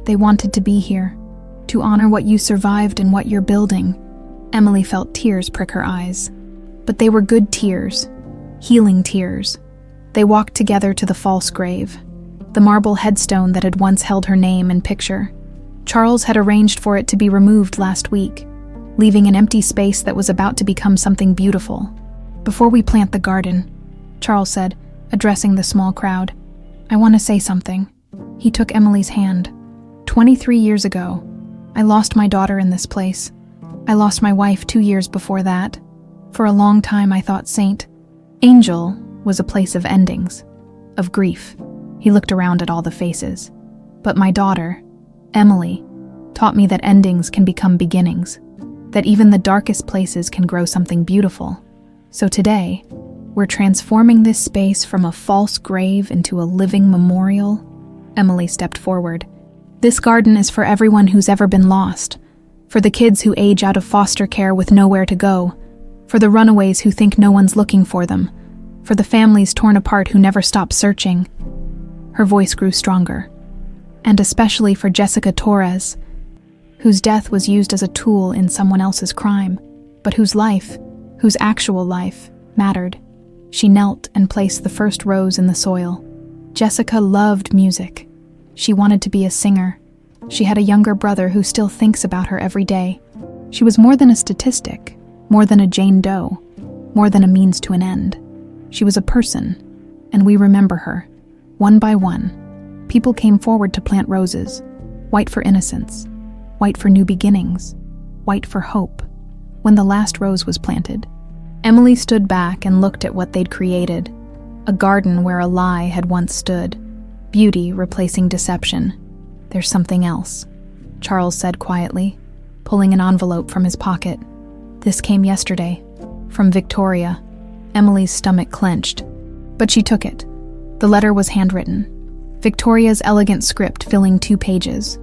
"They wanted to be here, to honor what you survived and what you're building." Emily felt tears prick her eyes. But they were good tears, healing tears. They walked together to the false grave, the marble headstone that had once held her name and picture. Charles had arranged for it to be removed last week, leaving an empty space that was about to become something beautiful. "Before we plant the garden," Charles said, addressing the small crowd, "I want to say something." He took Emily's hand. 23 years ago, I lost my daughter in this place. I lost my wife 2 years before that. For a long time I thought St. Angel was a place of endings, of grief. He looked around at all the faces. But my daughter, Emily, taught me that endings can become beginnings, that even the darkest places can grow something beautiful. So today, we're transforming this space from a false grave into a living memorial. Emily stepped forward. "This garden is for everyone who's ever been lost, for the kids who age out of foster care with nowhere to go, for the runaways who think no one's looking for them, for the families torn apart who never stop searching." Her voice grew stronger. "And especially for Jessica Torres, whose death was used as a tool in someone else's crime, but whose life, whose actual life, mattered." She knelt and placed the first rose in the soil. Jessica loved music. She wanted to be a singer. She had a younger brother who still thinks about her every day. She was more than a statistic, more than a Jane Doe, more than a means to an end. She was a person, and we remember her. One by one, people came forward to plant roses, white for innocence, white for new beginnings, white for hope. When the last rose was planted, Emily stood back and looked at what they'd created, a garden where a lie had once stood, beauty replacing deception. "There's something else," Charles said quietly, pulling an envelope from his pocket. "This came yesterday, from Victoria." Emily's stomach clenched, but she took it. The letter was handwritten, Victoria's elegant script filling 2 pages.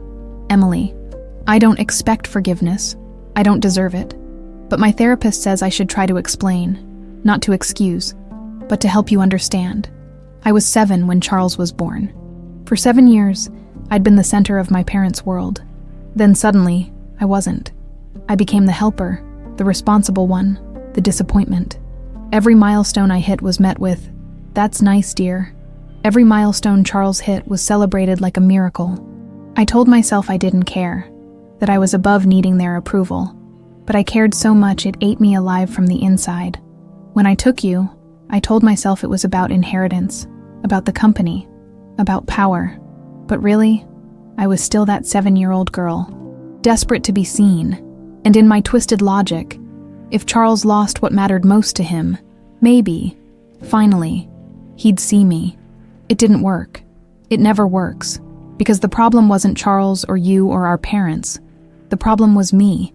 "Emily, I don't expect forgiveness. I don't deserve it. But my therapist says I should try to explain, not to excuse, but to help you understand. I was 7 when Charles was born. For 7 years, I'd been the center of my parents' world. Then suddenly, I wasn't. I became the helper, the responsible one, the disappointment. Every milestone I hit was met with, 'That's nice, dear.' Every milestone Charles hit was celebrated like a miracle. I told myself I didn't care, that I was above needing their approval. But I cared so much it ate me alive from the inside. When I took you, I told myself it was about inheritance, about the company, about power. But really, I was still that 7-year-old girl, desperate to be seen. And in my twisted logic, if Charles lost what mattered most to him, maybe, finally, he'd see me. It didn't work. It never works. Because the problem wasn't Charles or you or our parents. The problem was me.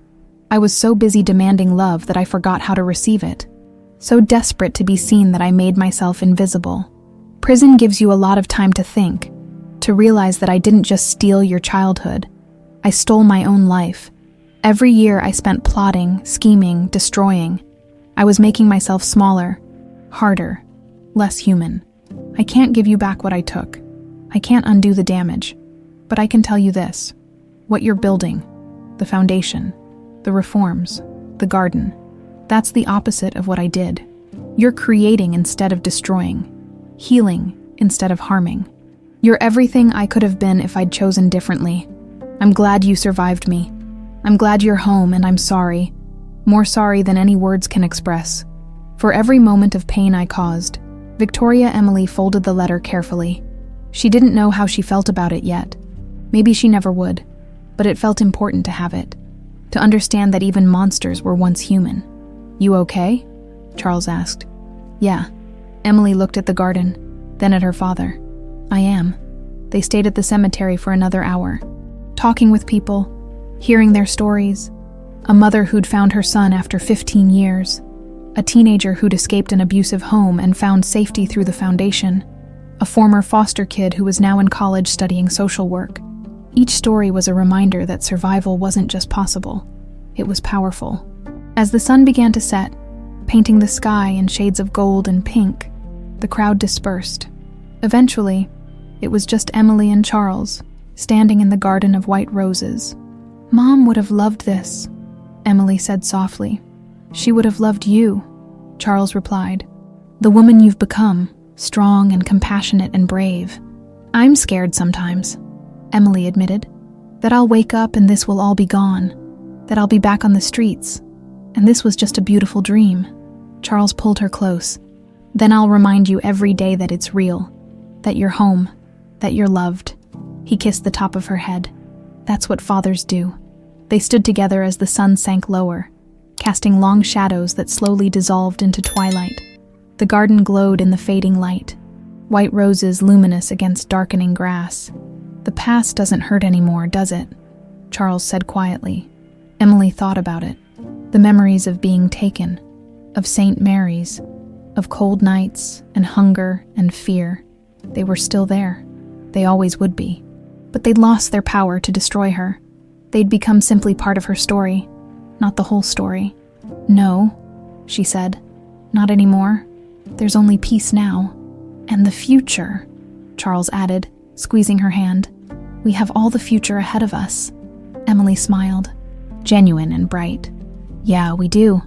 I was so busy demanding love that I forgot how to receive it. So desperate to be seen that I made myself invisible. Prison gives you a lot of time to think, to realize that I didn't just steal your childhood. I stole my own life. Every year I spent plotting, scheming, destroying. I was making myself smaller, harder, less human. I can't give you back what I took. I can't undo the damage. But I can tell you this. What you're building, the foundation, the reforms, the garden, that's the opposite of what I did. You're creating instead of destroying, healing instead of harming. You're everything I could have been if I'd chosen differently. I'm glad you survived me. I'm glad you're home, and I'm sorry. More sorry than any words can express. For every moment of pain I caused. Victoria Emily folded the letter carefully. She didn't know how she felt about it yet. Maybe she never would, but it felt important to have it. To understand that even monsters were once human. "You okay?" Charles asked. "Yeah." Emily looked at the garden. Then at her father. "I am." They stayed at the cemetery for another hour, talking with people, hearing their stories. A mother who'd found her son after 15 years. A teenager who'd escaped an abusive home and found safety through the foundation. A former foster kid who was now in college studying social work. Each story was a reminder that survival wasn't just possible, it was powerful. As the sun began to set, painting the sky in shades of gold and pink, the crowd dispersed. Eventually, it was just Emily and Charles, standing in the garden of white roses. "Mom would have loved this," Emily said softly. "She would have loved you," Charles replied. "The woman you've become, strong and compassionate and brave." "I'm scared sometimes," Emily admitted, "that I'll wake up and this will all be gone, that I'll be back on the streets, and this was just a beautiful dream." Charles pulled her close. "Then I'll remind you every day that it's real, that you're home, that you're loved." He kissed the top of her head. "That's what fathers do." They stood together as the sun sank lower, casting long shadows that slowly dissolved into twilight. The garden glowed in the fading light, white roses luminous against darkening grass. "The past doesn't hurt anymore, does it?" Charles said quietly. Emily thought about it. The memories of being taken, of St. Mary's, of cold nights and hunger and fear. They were still there. They always would be. But they'd lost their power to destroy her. They'd become simply part of her story, not the whole story. "No," she said, "not anymore. There's only peace now. And the future," Charles added, squeezing her hand. "We have all the future ahead of us." Emily smiled, genuine and bright. "Yeah, we do."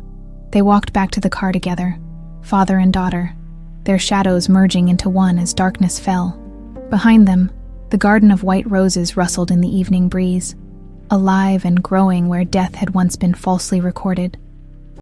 They walked back to the car together, father and daughter, their shadows merging into one as darkness fell. Behind them, the garden of white roses rustled in the evening breeze, alive and growing where death had once been falsely recorded.